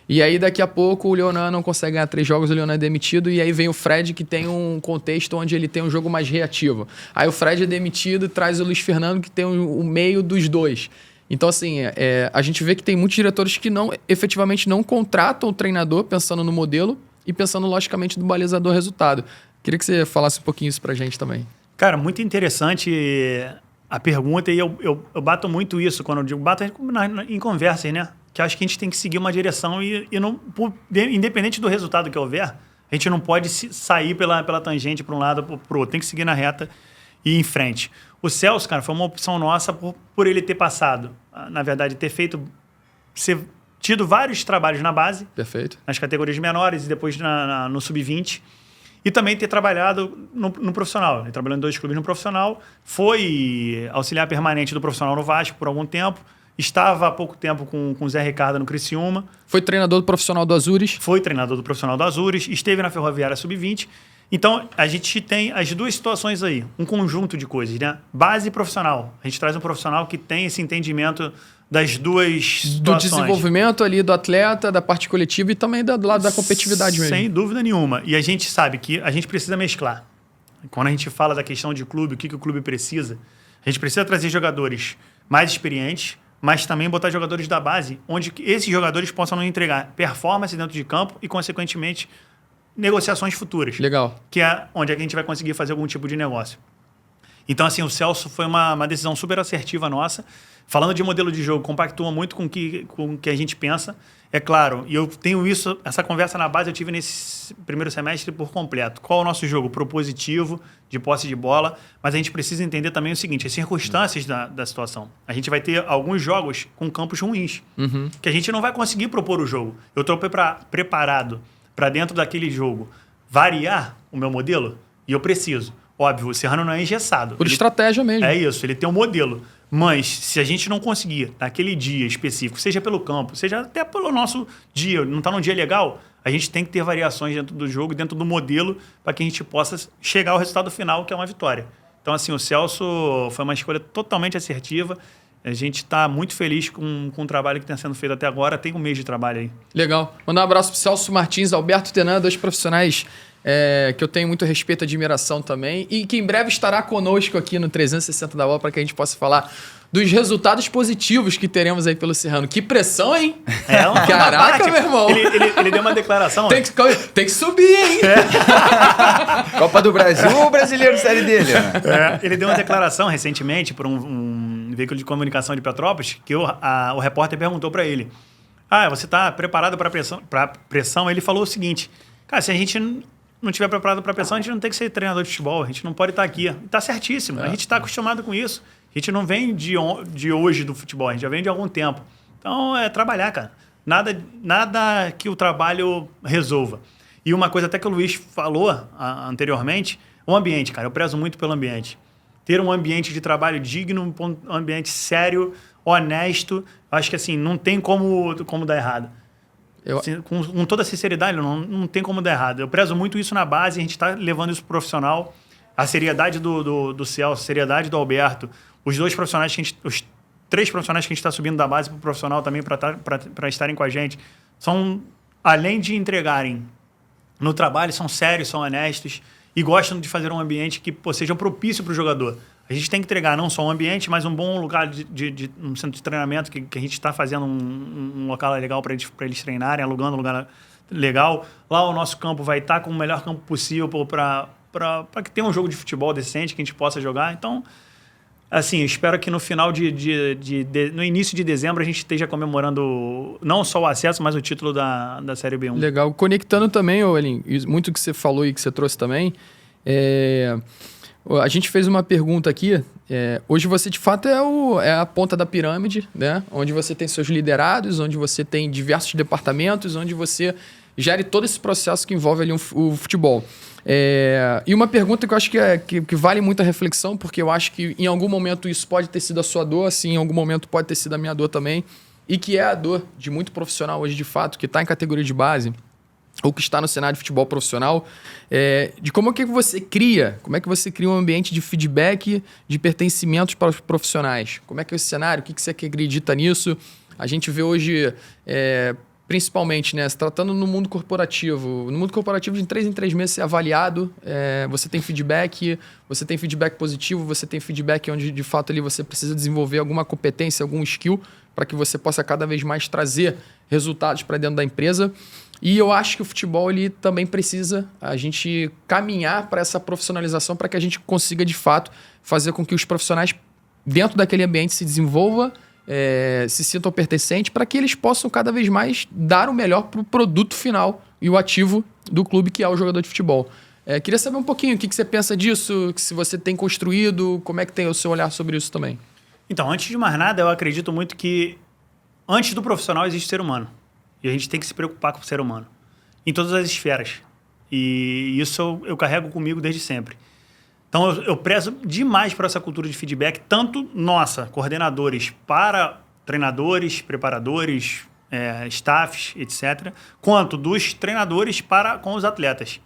E aí, daqui a pouco, o Leonan não consegue ganhar 3 jogos, o Leonan é demitido, e aí vem o Fred, que tem um contexto onde ele tem um jogo mais reativo. Aí o Fred é demitido e traz o Luiz Fernando, que tem o meio dos dois. Então, assim, a gente vê que tem muitos diretores que efetivamente não contratam o treinador pensando no modelo e pensando, logicamente, no balizador resultado. Queria que você falasse um pouquinho isso pra gente também. Cara, muito interessante a pergunta, e eu bato muito isso quando eu digo, bato em conversas, né? Que acho que a gente tem que seguir uma direção e não, independente do resultado que houver, a gente não pode sair pela tangente para um lado ou para o outro. Tem que seguir na reta e ir em frente. O Celso, cara, foi uma opção nossa por ele ter passado, na verdade, tido vários trabalhos na base. Perfeito. Nas categorias menores e depois no sub-20. E também ter trabalhado no profissional. Ele trabalhou em 2 clubes no profissional, foi auxiliar permanente do profissional no Vasco por algum tempo. Estava há pouco tempo com o Zé Ricardo no Criciúma. Foi treinador do profissional do Azures. Foi treinador do profissional do Azures. Esteve na Ferroviária Sub-20. Então, a gente tem as duas situações aí. Um conjunto de coisas, né? Base e profissional. A gente traz um profissional que tem esse entendimento das duas situações. Do desenvolvimento ali do atleta, da parte coletiva e também do lado da competitividade mesmo. Sem dúvida nenhuma. E a gente sabe que a gente precisa mesclar. Quando a gente fala da questão de clube, o que o clube precisa, a gente precisa trazer jogadores mais experientes, mas também botar jogadores da base, onde esses jogadores possam nos entregar performance dentro de campo e, consequentemente, negociações futuras. Legal. Que é onde a gente vai conseguir fazer algum tipo de negócio. Então, assim, o Celso foi uma decisão super assertiva nossa. Falando de modelo de jogo, compactua muito com o que a gente pensa. É claro, e eu tenho essa conversa na base, eu tive nesse primeiro semestre por completo. Qual é o nosso jogo? Propositivo, de posse de bola, mas a gente precisa entender também o seguinte, as circunstâncias da situação. A gente vai ter alguns jogos com campos ruins, que a gente não vai conseguir propor o jogo. Eu estou preparado para dentro daquele jogo variar o meu modelo e eu preciso. Óbvio, o Serrano não é engessado. Por estratégia mesmo. É isso, ele tem um modelo. Mas se a gente não conseguir, naquele dia específico, seja pelo campo, seja até pelo nosso dia, não está num dia legal, a gente tem que ter variações dentro do jogo, dentro do modelo, para que a gente possa chegar ao resultado final, que é uma vitória. Então, assim, o Celso foi uma escolha totalmente assertiva. A gente está muito feliz com o trabalho que está sendo feito até agora. Tem um mês de trabalho aí. Legal. Mandar um abraço para o Celso Martins, Alberto Tenan, 2 profissionais que eu tenho muito respeito e admiração também. E que em breve estará conosco aqui no 360 da Bola para que a gente possa falar dos resultados positivos que teremos aí pelo Serrano. Que pressão, hein? Caraca, meu irmão. Ele deu uma declaração. Tem que subir, hein? Copa do Brasil ou Brasileiro Série D, né? Ele deu uma declaração recentemente por um veículo de comunicação de Petrópolis que o repórter perguntou para ele: você está preparado para pressão? Ele falou o seguinte: cara, se a gente não estiver preparado para pressão, a gente não tem que ser treinador de futebol, a gente não pode estar aqui. Está certíssimo, a gente está acostumado com isso. A gente não vem de hoje do futebol, a gente já vem de algum tempo. Então, é trabalhar, cara. Nada que o trabalho resolva. E uma coisa até que o Luiz falou anteriormente, o ambiente, cara. Eu prezo muito pelo ambiente. Ter um ambiente de trabalho digno, um ambiente sério, honesto, acho que assim, não tem como dar errado. Com toda a sinceridade, não tem como dar errado. Eu prezo muito isso na base, a gente está levando isso pro profissional. A seriedade do Celso, a seriedade do Alberto, os 3 profissionais que a gente está subindo da base pro profissional também para estarem com a gente, são, além de entregarem no trabalho, são sérios, são honestos e gostam de fazer um ambiente que seja propício para o jogador. A gente tem que entregar não só um ambiente, mas um bom lugar um centro de treinamento, que a gente está fazendo um local legal para eles treinarem, alugando um lugar legal. Lá o nosso campo vai estar com o melhor campo possível para que tenha um jogo de futebol decente, que a gente possa jogar. Então, assim, eu espero que no final no início de dezembro a gente esteja comemorando não só o acesso, mas o título da Série B1. Legal. Conectando também, Elin, muito que você falou e que você trouxe também, a gente fez uma pergunta aqui. Hoje você, de fato, é a ponta da pirâmide, né? Onde você tem seus liderados, onde você tem diversos departamentos, onde você gere todo esse processo que envolve ali o futebol. E uma pergunta que eu acho que vale muita reflexão, porque eu acho que em algum momento isso pode ter sido a sua dor, assim, em algum momento pode ter sido a minha dor também, e que é a dor de muito profissional hoje, de fato, que está em categoria de base, ou que está no cenário de futebol profissional, de como é que você cria um ambiente de feedback, de pertencimentos para os profissionais. Como é que é esse cenário? O que você acredita nisso? A gente vê hoje, principalmente, né, se tratando no mundo corporativo. No mundo corporativo, de 3 em 3 meses você é avaliado, você tem feedback positivo, você tem feedback onde, de fato, ali você precisa desenvolver alguma competência, algum skill, para que você possa cada vez mais trazer resultados para dentro da empresa. E eu acho que o futebol ele também precisa a gente caminhar para essa profissionalização para que a gente consiga, de fato, fazer com que os profissionais dentro daquele ambiente se desenvolvam, se sintam pertencentes, para que eles possam cada vez mais dar o melhor para o produto final e o ativo do clube, que é o jogador de futebol. Queria saber um pouquinho o que você pensa disso, se você tem construído, como é que tem o seu olhar sobre isso também. Então, antes de mais nada, eu acredito muito que antes do profissional existe o ser humano. E a gente tem que se preocupar com o ser humano, em todas as esferas. E isso eu carrego comigo desde sempre. Então, eu prezo demais por essa cultura de feedback, tanto nossa, coordenadores, para treinadores, preparadores, staffs, etc., quanto dos treinadores com os atletas.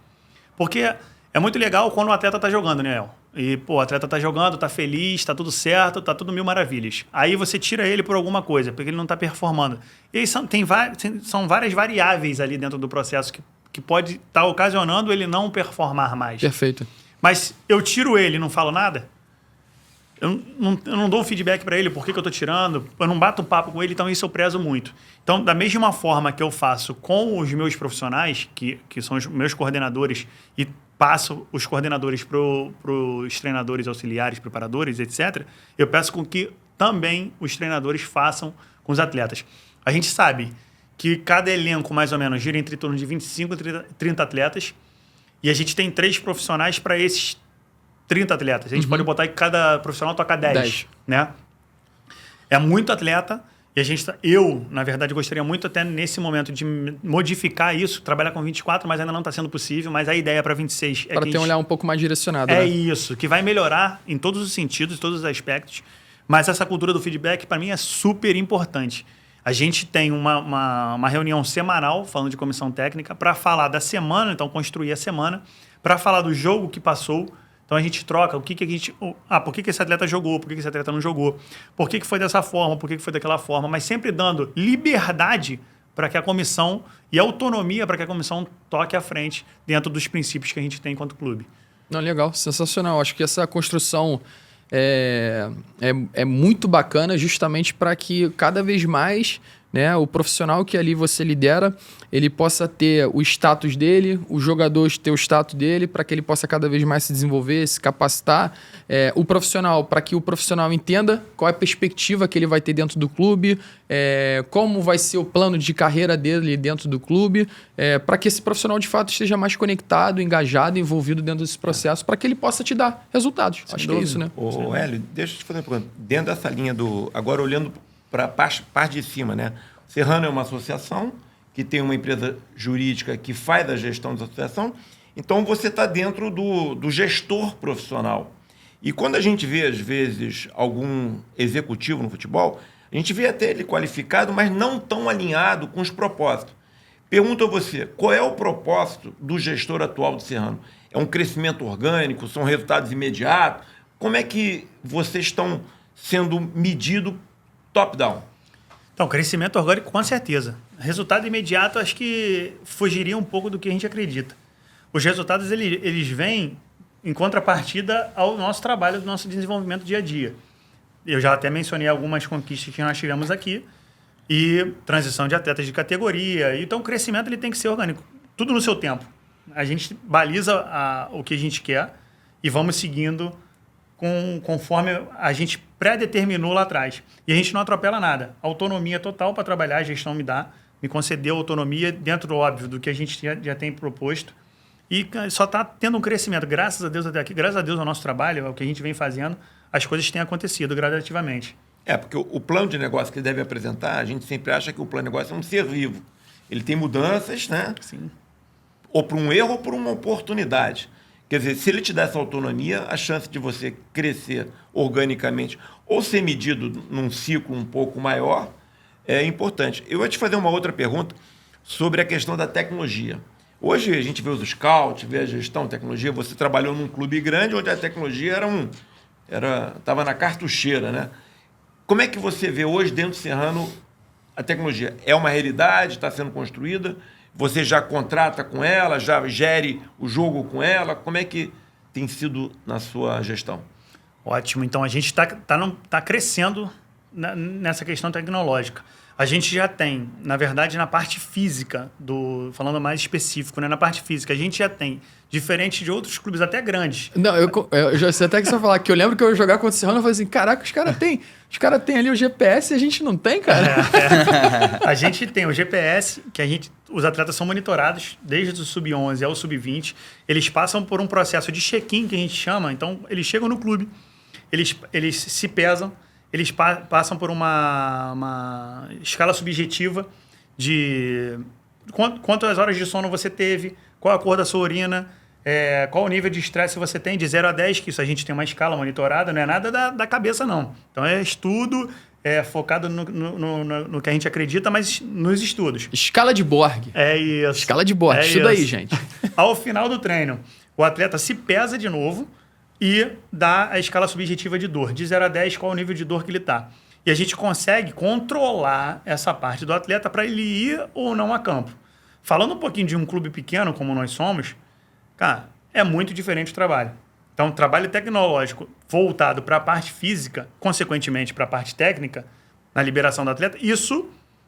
Porque é muito legal quando o atleta está jogando, né, El? E, o atleta está jogando, está feliz, está tudo certo, está tudo mil maravilhas. Aí você tira ele por alguma coisa, porque ele não está performando. E são várias variáveis ali dentro do processo que pode estar ocasionando ele não performar mais. Perfeito. Mas eu tiro ele e não falo nada, eu não dou um feedback para ele, por que eu estou tirando, eu não bato um papo com ele, então isso eu prezo muito. Então, da mesma forma que eu faço com os meus profissionais, que são os meus coordenadores, e passo os coordenadores para os treinadores auxiliares, preparadores, etc., eu peço com que também os treinadores façam com os atletas. A gente sabe que cada elenco, mais ou menos, gira entre torno de 25 e 30 atletas, e a gente tem 3 profissionais para esses 30 atletas. A gente pode botar que cada profissional toca 10. Né? É muito atleta. E eu, na verdade, gostaria muito até nesse momento de modificar isso, trabalhar com 24, mas ainda não está sendo possível, mas a ideia para 26 para ter um olhar um pouco mais direcionado. É isso, que vai melhorar em todos os sentidos, todos os aspectos, mas essa cultura do feedback, para mim, é super importante. A gente tem uma reunião semanal, falando de comissão técnica, para falar da semana, então construir a semana, para falar do jogo que passou. Então a gente troca por que esse atleta jogou, por que esse atleta não jogou, por que foi dessa forma, por que foi daquela forma, mas sempre dando liberdade para que a comissão e autonomia para que a comissão toque à frente dentro dos princípios que a gente tem enquanto clube. Não, legal, sensacional. Acho que essa construção é muito bacana, justamente para que cada vez mais, né, o profissional que ali você lidera, ele possa ter o status dele, o jogador ter o status dele, para que ele possa cada vez mais se desenvolver, se capacitar. O profissional, para que o profissional entenda qual é a perspectiva que ele vai ter dentro do clube, como vai ser o plano de carreira dele dentro do clube, para que esse profissional de fato esteja mais conectado, engajado, envolvido dentro desse processo, para que ele possa te dar resultados. Acho que é isso, né? Hélio, deixa eu te fazer uma pergunta. Dentro dessa linha agora olhando para a parte de cima, né? O Serrano é uma associação que tem uma empresa jurídica que faz a gestão da associação, então você está dentro do gestor profissional. E quando a gente vê, às vezes, algum executivo no futebol, a gente vê até ele qualificado, mas não tão alinhado com os propósitos. Pergunto a você, qual é o propósito do gestor atual do Serrano? É um crescimento orgânico? São resultados imediatos? Como é que vocês estão sendo medidos top-down? Então, crescimento orgânico, com certeza. Resultado imediato, acho que fugiria um pouco do que a gente acredita. Os resultados, eles vêm em contrapartida ao nosso trabalho, do nosso desenvolvimento dia a dia. Eu já até mencionei algumas conquistas que nós tivemos aqui, e transição de atletas de categoria. Então, o crescimento ele tem que ser orgânico. Tudo no seu tempo. A gente baliza o que a gente quer e vamos seguindo conforme a gente pré-determinou lá atrás. E a gente não atropela nada. Autonomia total para trabalhar, a gestão me concedeu autonomia dentro, óbvio, do que a gente já tem proposto. E só está tendo um crescimento. Graças a Deus até aqui, graças a Deus ao nosso trabalho, ao que a gente vem fazendo, as coisas têm acontecido gradativamente. Porque o plano de negócio que ele deve apresentar, a gente sempre acha que o plano de negócio é um ser vivo. Ele tem mudanças, né? Sim. Ou por um erro ou por uma oportunidade. Quer dizer, se ele te dá essa autonomia, a chance de você crescer organicamente ou ser medido num ciclo um pouco maior é importante. Eu vou te fazer uma outra pergunta sobre a questão da tecnologia. Hoje a gente vê os scouts, vê a gestão, tecnologia. Você trabalhou num clube grande onde a tecnologia estava na cartucheira, né? Como é que você vê hoje dentro do Serrano a tecnologia? É uma realidade? Está sendo construída? Você já contrata com ela? Já gere o jogo com ela? Como é que tem sido na sua gestão? Ótimo. Então, a gente está crescendo nessa questão tecnológica. A gente já tem, na verdade, na parte física, falando mais específico, né? Na parte física, a gente já tem, diferente de outros clubes até grandes. Não, eu já sei até que você vai falar, que eu lembro que eu ia jogar contra o Serrano e falei assim, caraca, os caras têm ali o GPS e a gente não tem, cara. A gente tem o GPS, os atletas são monitorados desde o sub-11 ao sub-20. Eles passam por um processo de check-in, que a gente chama. Então, eles chegam no clube, eles se pesam, eles passam por uma escala subjetiva de quantas horas de sono você teve, qual a cor da sua urina, qual o nível de estresse você tem, de 0 a 10, que isso a gente tem uma escala monitorada, não é nada da cabeça, não. Então, é estudo focado no que a gente acredita, mas nos estudos. Escala de Borg. É isso. Escala de Borg. Estuda aí, gente. Ao final do treino, o atleta se pesa de novo e dá a escala subjetiva de dor. De 0 a 10, qual o nível de dor que ele está. E a gente consegue controlar essa parte do atleta para ele ir ou não a campo. Falando um pouquinho de um clube pequeno, como nós somos, cara, é muito diferente o trabalho. Então, trabalho tecnológico voltado para a parte física, consequentemente para a parte técnica, na liberação do atleta,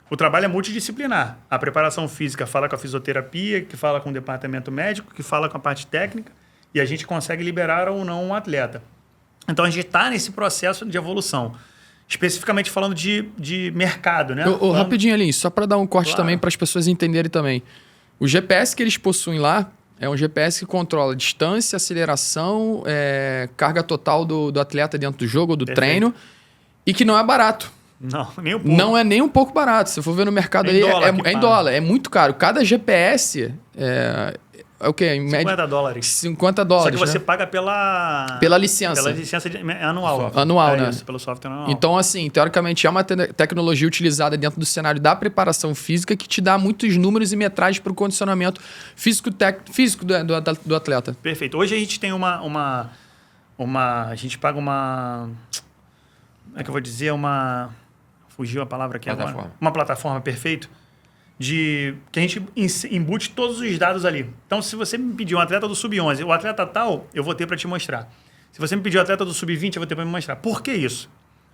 o trabalho é multidisciplinar. A preparação física fala com a fisioterapia, que fala com o departamento médico, que fala com a parte técnica, e a gente consegue liberar ou não um atleta. Então, a gente está nesse processo de evolução. Especificamente falando de mercado, né? Rapidinho ali, só para dar um corte também para as pessoas entenderem também. O GPS que eles possuem lá é um GPS que controla distância, aceleração, carga total do atleta dentro do jogo ou do treino, e que não é barato. Não, nem um pouco. Não é nem um pouco barato. Se for ver no mercado aí, é em dólar. É muito caro. Cada GPS é o quê? Em média, $50. $50. Só que você paga pela licença. Pela licença anual. Anual, né? Isso, pelo software anual. Então, assim, teoricamente, é uma tecnologia utilizada dentro do cenário da preparação física que te dá muitos números e metragens para o condicionamento físico do atleta. Perfeito. Hoje a gente tem a gente paga uma... Como é que eu vou dizer? Fugiu a palavra aqui agora. Uma plataforma, perfeito. Que a gente embute todos os dados ali. Então, se você me pedir um atleta do sub-11, o atleta tal, eu vou ter para te mostrar. Se você me pedir o atleta do sub-20, eu vou ter para me mostrar. Por que isso?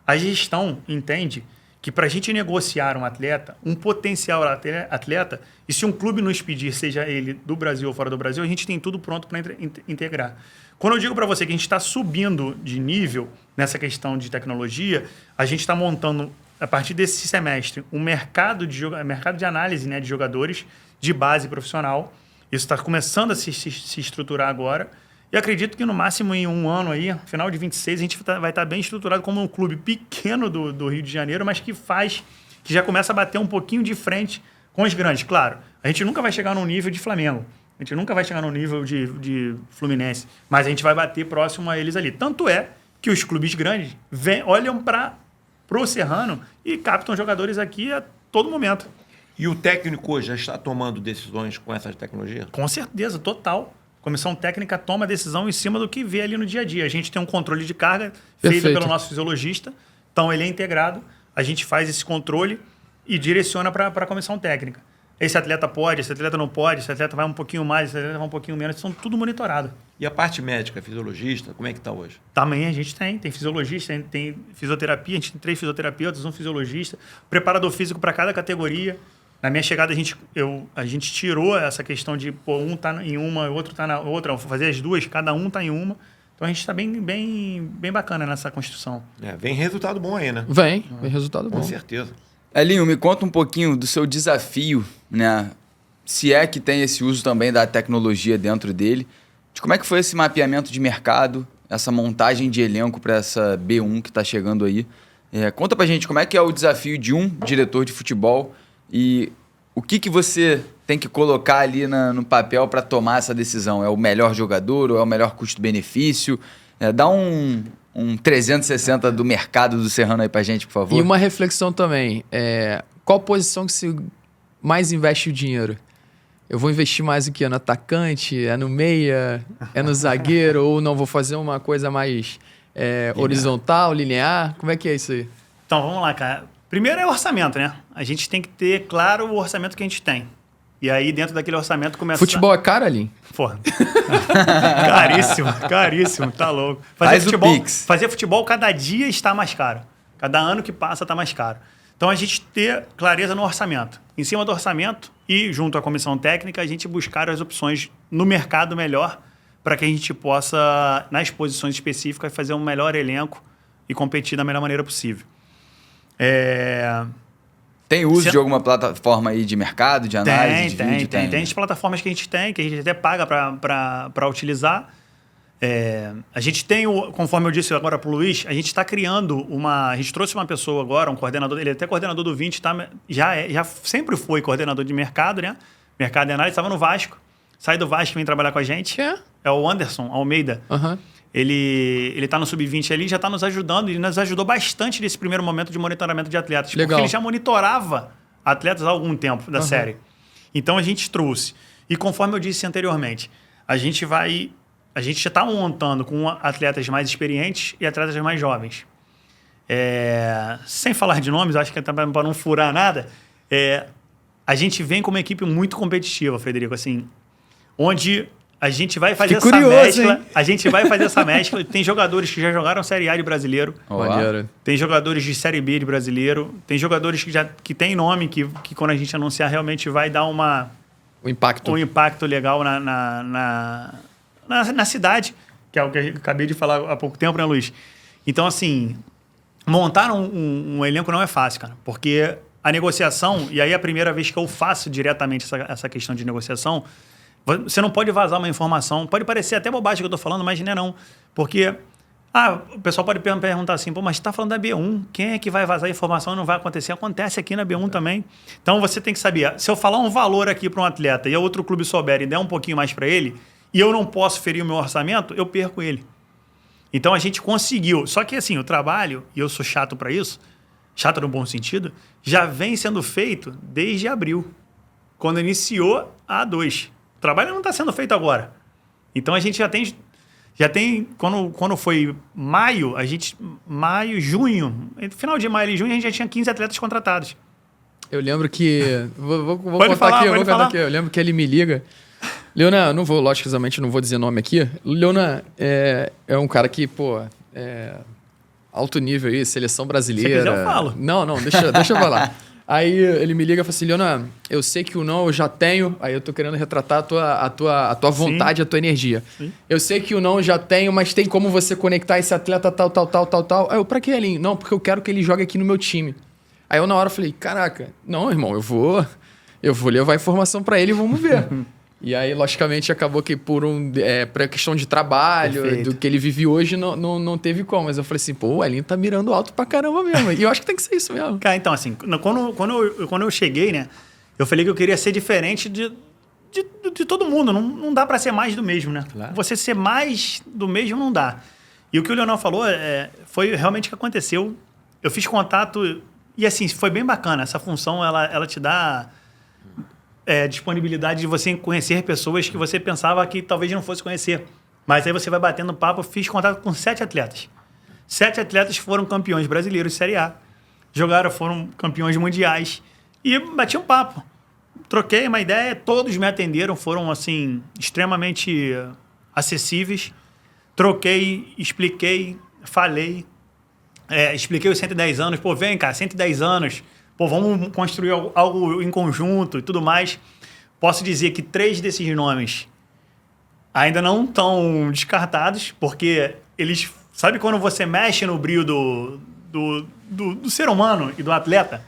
A gestão entende que para a gente negociar um atleta, um potencial atleta, e se um clube nos pedir, seja ele do Brasil ou fora do Brasil, a gente tem tudo pronto para integrar. Quando eu digo para você que a gente está subindo de nível nessa questão de tecnologia, a gente está montando, a partir desse semestre, um mercado de análise, né, de jogadores de base profissional. Isso está começando a se estruturar agora. E acredito que no máximo em um ano aí, final de 26, a gente vai estar bem estruturado como um clube pequeno do Rio de Janeiro, mas que já começa a bater um pouquinho de frente com os grandes. Claro, a gente nunca vai chegar no nível de Flamengo, a gente nunca vai chegar no nível de Fluminense, mas a gente vai bater próximo a eles ali. Tanto é que os clubes grandes olham para o Serrano e captam jogadores aqui a todo momento. E o técnico hoje já está tomando decisões com essa tecnologia? Com certeza, total. A comissão técnica toma decisão em cima do que vê ali no dia a dia. A gente tem um controle de carga feito pelo nosso fisiologista, então ele é integrado, a gente faz esse controle e direciona para a comissão técnica. Esse atleta pode, esse atleta não pode, esse atleta vai um pouquinho mais, esse atleta vai um pouquinho menos, são tudo monitorado. E a parte médica, fisiologista, como é que está hoje? Também a gente tem fisiologista, tem fisioterapia, a gente tem 3 fisioterapeutas, um fisiologista, preparador físico para cada categoria. Na minha chegada, a gente tirou essa questão de um tá em uma, o outro tá na outra, fazer as duas, cada um tá em uma. Então a gente está bem bacana nessa construção. Vem resultado bom aí, né? Vem resultado bom. Com certeza. Elinho, me conta um pouquinho do seu desafio, né? Se é que tem esse uso também da tecnologia dentro dele. De como é que foi esse mapeamento de mercado, essa montagem de elenco para essa B1 que está chegando aí. Conta pra gente como é que é o desafio de um diretor de futebol e o que você tem que colocar ali no papel para tomar essa decisão. É o melhor jogador ou é o melhor custo-benefício? Dá um 360 do mercado do Serrano aí pra gente, por favor. E uma reflexão também. Qual posição que se mais investe o dinheiro? Eu vou investir mais o quê? No atacante? É no meia? É no zagueiro? Ou não, vou fazer uma coisa mais horizontal, linear? Como é que é isso aí? Então, vamos lá, cara. Primeiro é o orçamento, né? A gente tem que ter claro o orçamento que a gente tem. E aí, dentro daquele orçamento, começa... Futebol é caro, Aline? Porra. Caríssimo, tá louco. Fazer futebol cada dia está mais caro. Cada ano que passa está mais caro. Então, a gente ter clareza no orçamento. Em cima do orçamento e junto à comissão técnica, a gente buscar as opções no mercado melhor para que a gente possa, nas posições específicas, fazer um melhor elenco e competir da melhor maneira possível. Tem uso de alguma plataforma aí de mercado, de análise de vídeo? Tem as plataformas que a gente até paga para utilizar. A gente tem, conforme eu disse agora para o Luiz, a gente está criando a gente trouxe uma pessoa agora, um coordenador, ele é até coordenador do 20, já sempre foi coordenador de mercado, né? Mercado e análise, estava no Vasco, sai do Vasco e vem trabalhar com a gente. É o Anderson Almeida. Uhum. Ele está no Sub-20 ali, já está nos ajudando e nos ajudou bastante nesse primeiro momento de monitoramento de atletas. Legal. Porque ele já monitorava atletas há algum tempo da série. Então, a gente trouxe. E conforme eu disse anteriormente, a gente já está montando com atletas mais experientes e atletas mais jovens. Sem falar de nomes, acho que para não furar nada, a gente vem com uma equipe muito competitiva, Frederico, assim, onde a gente vai fazer essa mescla. Hein? A gente vai fazer essa mescla. Tem jogadores que já jogaram Série A de brasileiro. Tem jogadores de Série B de brasileiro. Tem jogadores que tem nome, que quando a gente anunciar realmente vai dar um impacto legal na cidade, que é o que eu acabei de falar há pouco tempo, né, Luiz? Então, assim, montar um elenco não é fácil, cara. Porque a negociação, e aí é a primeira vez que eu faço diretamente essa questão de negociação, você não pode vazar uma informação. Pode parecer até bobagem que eu estou falando, mas não é não. Porque o pessoal pode perguntar assim, mas você está falando da B1, quem é que vai vazar a informação e não vai acontecer? Acontece aqui na B1 também. Então, você tem que saber, se eu falar um valor aqui para um atleta e o outro clube souber e der um pouquinho mais para ele, e eu não posso ferir o meu orçamento, eu perco ele. Então, a gente conseguiu. Só que, assim, o trabalho, e eu sou chato para isso, chato no bom sentido, já vem sendo feito desde abril, quando iniciou a A2. O trabalho não está sendo feito agora. Então, a gente já tem quando foi maio, junho, final de maio e junho, a gente já tinha 15 atletas contratados. Eu lembro que... Vou contar aqui. Eu lembro que ele me liga. Leonan, logicamente não vou dizer nome aqui. Leonan é um cara que, alto nível aí, seleção brasileira. Se quiser, eu falo. Não, deixa eu falar. Aí ele me liga e fala assim, Leonan, eu sei que o não eu já tenho, aí eu tô querendo retratar a tua vontade, sim, a tua energia. Sim. Eu sei que o não eu já tenho, mas tem como você conectar esse atleta tal. Aí eu, pra que, Elinho? Não, porque eu quero que ele jogue aqui no meu time. Aí eu na hora falei, caraca, não, irmão, eu vou levar a informação pra ele e vamos ver. E aí, logicamente, acabou que pra questão de trabalho, Perfeito. do que ele vive hoje, não teve como. Mas eu falei assim, pô, o Elinho tá mirando alto pra caramba mesmo. E eu acho que tem que ser isso mesmo. Cara, então, assim, quando eu cheguei, né? Eu falei que eu queria ser diferente de todo mundo. Não dá pra ser mais do mesmo, né? Claro. Você ser mais do mesmo não dá. E o que o Leonel falou foi realmente o que aconteceu. Eu fiz contato e, assim, foi bem bacana. Essa função, ela te dá disponibilidade de você conhecer pessoas que você pensava que talvez não fosse conhecer. Mas aí você vai batendo papo. Eu fiz contato com 7 atletas. 7 atletas foram campeões brasileiros de Série A. Foram campeões mundiais. E bati um papo. Troquei uma ideia, todos me atenderam, foram, assim, extremamente acessíveis. Troquei, expliquei, falei. Expliquei os 110 anos. Pô, vem, cara, 110 anos. Pô, vamos construir algo em conjunto e tudo mais. Posso dizer que 3 desses nomes ainda não estão descartados, porque eles... Sabe quando você mexe no brio do ser humano e do atleta?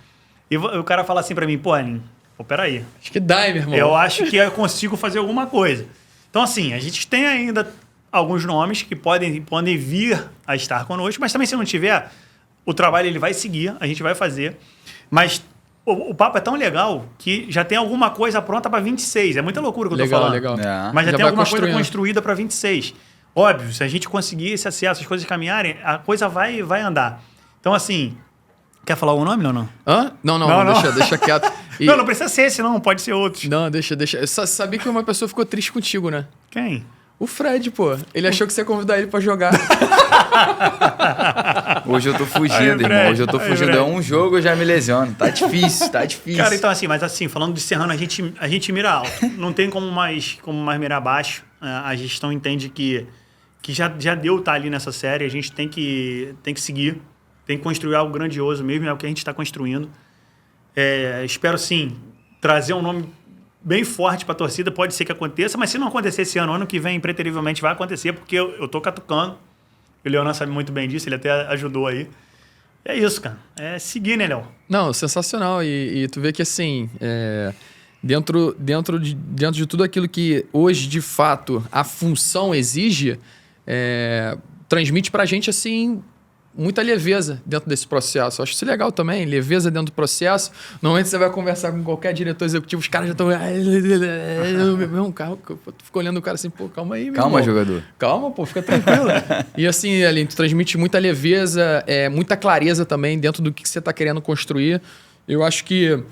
E o cara fala assim pra mim, pô, Elinho, peraí. Acho que dá, hein, meu irmão? Eu acho que eu consigo fazer alguma coisa. Então, assim, a gente tem ainda alguns nomes que podem vir a estar conosco, mas também se não tiver, o trabalho ele vai seguir, a gente vai fazer. Mas o papo é tão legal que já tem alguma coisa pronta para 26. É muita loucura o que eu tô falando. Legal. Mas já tem vai alguma coisa construindo. construída para 26. Óbvio, se a gente conseguir esse acesso, as coisas caminharem, a coisa vai andar. Então, assim... Quer falar o nome ou não? Hã? Não. Deixa quieto. E- Não precisa ser esse, não. Pode ser outros. Não, deixa. Eu sabia que uma pessoa ficou triste contigo, né? Quem? O Fred, pô. Ele achou que você ia convidar ele pra jogar. Hoje eu tô fugindo, Aí, irmão. Fred. Hoje eu tô Aí, fugindo. Fred. É um jogo, eu já me lesiono. Tá difícil. Cara, então assim, mas assim, falando de Serrano, a gente mira alto. Não tem como mais mirar baixo. A gestão entende que já deu estar ali nessa série. A gente tem que seguir. Tem que construir algo grandioso mesmo. É o que a gente está construindo. Espero, sim, trazer um nome bem forte para a torcida. Pode ser que aconteça, mas se não acontecer esse ano que vem, preterivelmente vai acontecer, porque eu tô catucando. O Leonan sabe muito bem disso, ele até ajudou aí. É isso, cara. É seguir, né, Léo? Não, sensacional. E tu vê que, assim, dentro de tudo aquilo que hoje, de fato, a função exige, transmite pra gente, assim, muita leveza dentro desse processo. Eu acho isso legal também, leveza dentro do processo. Normalmente você vai conversar com qualquer diretor executivo, os caras já estão... Meu carro, fico olhando o cara assim, pô, calma aí, meu Calma, irmão. jogador. Calma, pô, fica tranquilo. E assim, Aline, tu transmite muita leveza, muita clareza também dentro do que você está querendo construir. Eu acho que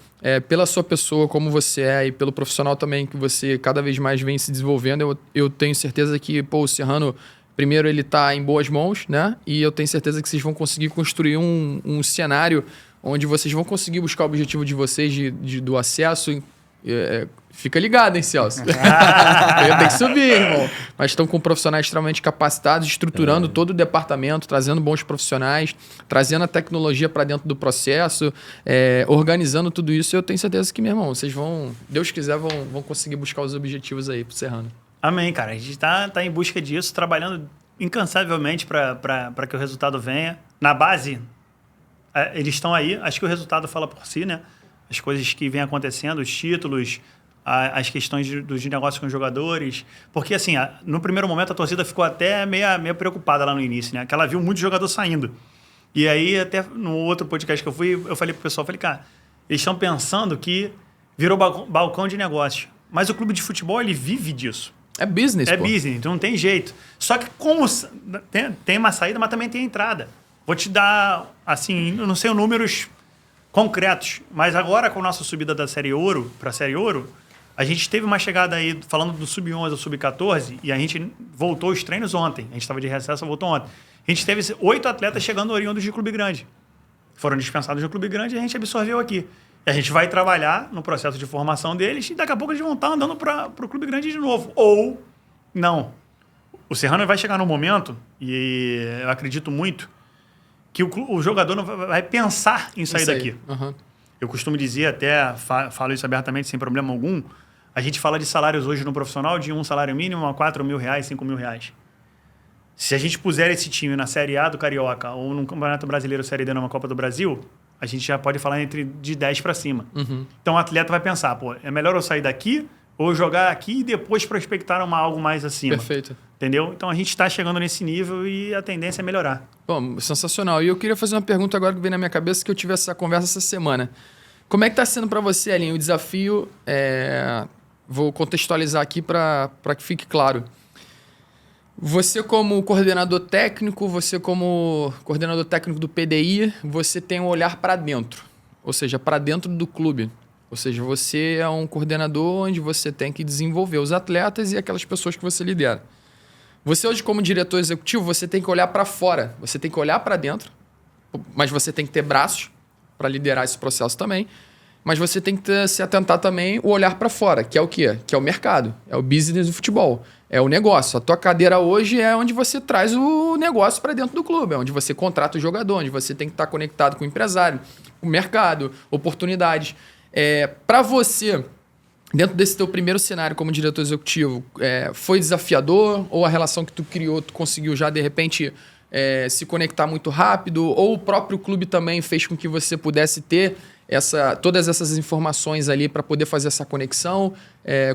pela sua pessoa, como você é, e pelo profissional também que você cada vez mais vem se desenvolvendo, eu tenho certeza que, pô, o Serrano, primeiro, ele está em boas mãos, né? E eu tenho certeza que vocês vão conseguir construir um cenário onde vocês vão conseguir buscar o objetivo de vocês do acesso. Fica ligado, hein, Celso? Tem que subir, irmão. Mas estão com profissionais extremamente capacitados, estruturando todo o departamento, trazendo bons profissionais, trazendo a tecnologia para dentro do processo, organizando tudo isso. Eu tenho certeza que, meu irmão, vocês vão, Deus quiser, vão conseguir buscar os objetivos aí pro Serrano. Amém, cara. A gente tá em busca disso, trabalhando incansavelmente para que o resultado venha. Na base, eles estão aí. Acho que o resultado fala por si, né? As coisas que vêm acontecendo, os títulos, as questões dos negócios com os jogadores. Porque, assim, no primeiro momento, a torcida ficou até meio preocupada lá no início, né? Que ela viu muito jogador saindo. E aí, até no outro podcast que eu fui, eu falei pro pessoal, cara, eles estão pensando que virou balcão de negócio. Mas o clube de futebol, ele vive disso. É business, pô. Business, então não tem jeito. Só que como tem uma saída, mas também tem entrada. Vou te dar, assim, eu não sei os números concretos, mas agora com a nossa subida da Série Ouro para a Série Ouro, a gente teve uma chegada aí, falando do Sub-11 ao Sub-14, e a gente voltou os treinos ontem. A gente estava de recesso, voltou ontem. A gente teve 8 atletas chegando oriundos de clube grande. Foram dispensados do clube grande e a gente absorveu aqui. E a gente vai trabalhar no processo de formação deles e daqui a pouco eles vão estar andando para o clube grande de novo. Ou não. O Serrano vai chegar num momento, e eu acredito muito, que o jogador não vai pensar em sair daqui. Uhum. Eu costumo dizer, até falo isso abertamente, sem problema algum, a gente fala de salários hoje no profissional de um salário mínimo a R$4.000, R$5.000. Se a gente puser esse time na Série A do Carioca ou num Campeonato Brasileiro Série D numa Copa do Brasil, a gente já pode falar de 10 para cima. Uhum. Então o atleta vai pensar, pô, é melhor eu sair daqui ou jogar aqui e depois prospectar algo mais acima. Perfeito. Entendeu? Então a gente está chegando nesse nível e a tendência é melhorar. Bom, sensacional. E eu queria fazer uma pergunta agora que veio na minha cabeça, que eu tive essa conversa essa semana. Como é que está sendo para você, Elinho, o desafio? Vou contextualizar aqui para que fique claro. Você como coordenador técnico do PDI, você tem um olhar para dentro, ou seja, para dentro do clube. Ou seja, você é um coordenador onde você tem que desenvolver os atletas e aquelas pessoas que você lidera. Você hoje como diretor executivo, você tem que olhar para fora, você tem que olhar para dentro, mas você tem que ter braços para liderar esse processo também. Mas você tem que se atentar também o olhar para fora, que é o quê? Que é o mercado, é o business do futebol, é o negócio. A tua cadeira hoje é onde você traz o negócio para dentro do clube, é onde você contrata o jogador, onde você tem que estar conectado com o empresário, o mercado, oportunidades. Para você, dentro desse teu primeiro cenário como diretor executivo, foi desafiador? Ou a relação que tu criou, tu conseguiu já, de repente, se conectar muito rápido? Ou o próprio clube também fez com que você pudesse ter todas essas informações ali para poder fazer essa conexão?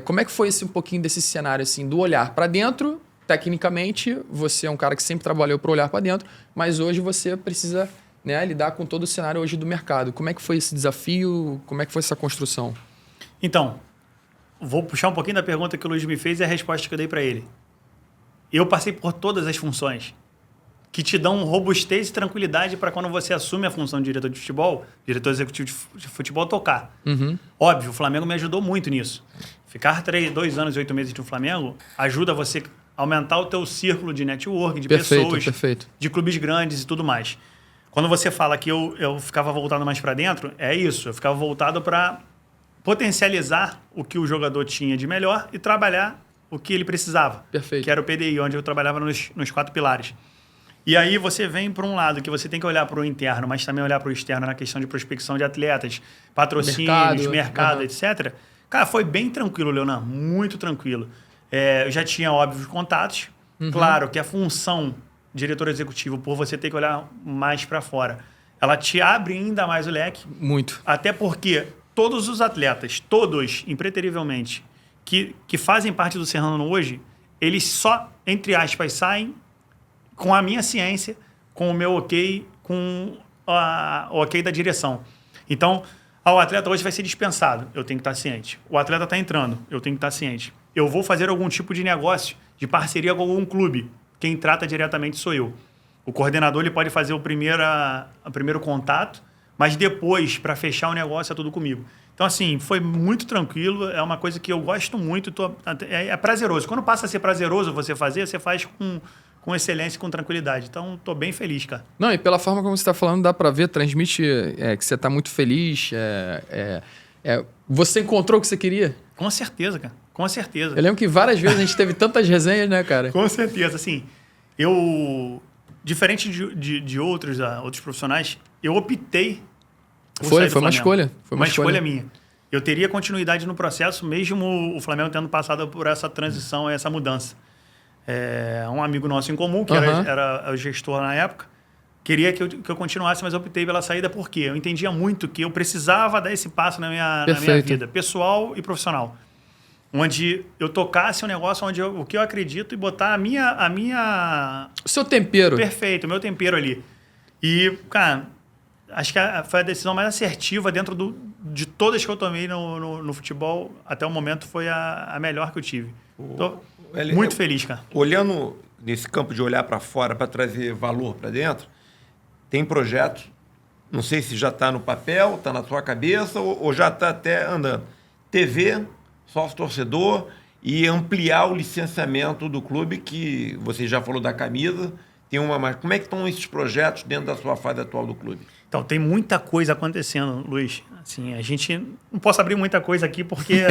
Como é que foi um pouquinho desse cenário, assim, do olhar para dentro? Tecnicamente, você é um cara que sempre trabalhou para olhar para dentro, mas hoje você precisa, né, lidar com todo o cenário hoje do mercado. Como é que foi esse desafio? Como é que foi essa construção? Então, vou puxar um pouquinho da pergunta que o Luiz me fez e a resposta que eu dei para ele. Eu passei por todas as funções que te dão robustez e tranquilidade para quando você assume a função de diretor de futebol, diretor executivo de futebol, tocar. Uhum. Óbvio, o Flamengo me ajudou muito nisso. Ficar 2 anos e 8 meses no Flamengo ajuda você a aumentar o teu círculo de network, de pessoas, de clubes grandes e tudo mais. Quando você fala que eu ficava voltado mais para dentro, é isso. Eu ficava voltado para potencializar o que o jogador tinha de melhor e trabalhar o que ele precisava. Perfeito. Que era o PDI, onde eu trabalhava nos 4 pilares. E aí você vem para um lado que você tem que olhar para o interno, mas também olhar para o externo na questão de prospecção de atletas, patrocínios, mercado, etc. Cara, foi bem tranquilo, Leonan, muito tranquilo. Eu já tinha, óbvio, contatos. Claro que a função diretor executivo, por você ter que olhar mais para fora, ela te abre ainda mais o leque. Muito. Até porque todos os atletas, todos, impreterivelmente, que fazem parte do Serrano hoje, eles só, entre aspas, saem com a minha ciência, com o meu ok, com o ok da direção. Então, o atleta hoje vai ser dispensado, eu tenho que estar ciente. O atleta está entrando, eu tenho que estar ciente. Eu vou fazer algum tipo de negócio, de parceria com algum clube. Quem trata diretamente sou eu. O coordenador ele pode fazer o primeiro contato, mas depois, para fechar o negócio, é tudo comigo. Então, assim, foi muito tranquilo, é uma coisa que eu gosto muito, é prazeroso. Quando passa a ser prazeroso você faz com excelência e com tranquilidade. Então, estou bem feliz, cara. Não, e pela forma como você está falando, dá para ver, transmite que você está muito feliz. Você encontrou o que você queria? Com certeza, cara. Com certeza. Eu lembro que várias vezes a gente teve tantas resenhas, né, cara? Com certeza. Assim, diferente de outros profissionais, eu optei por sair do Flamengo. Foi uma escolha. Foi uma escolha minha. Eu teria continuidade no processo, mesmo o Flamengo tendo passado por essa transição, essa mudança. Um amigo nosso em comum, que era o gestor na época, queria que eu continuasse, mas eu optei pela saída porque eu entendia muito que eu precisava dar esse passo na minha vida, pessoal e profissional. Onde eu tocasse um negócio o que eu acredito e botar a minha... O seu tempero. Perfeito, o meu tempero ali. E, cara, acho que foi a decisão mais assertiva dentro de todas que eu tomei no futebol até o momento, foi a melhor que eu tive. Tô muito feliz, cara. Olhando nesse campo de olhar para fora para trazer valor para dentro, tem projetos, não sei se já está no papel, está na sua cabeça ou já está até andando. TV, sócio torcedor e ampliar o licenciamento do clube, que você já falou da camisa, tem uma mais. Como é que estão esses projetos dentro da sua fase atual do clube? Então, tem muita coisa acontecendo, Luiz. Assim, a gente não posso abrir muita coisa aqui porque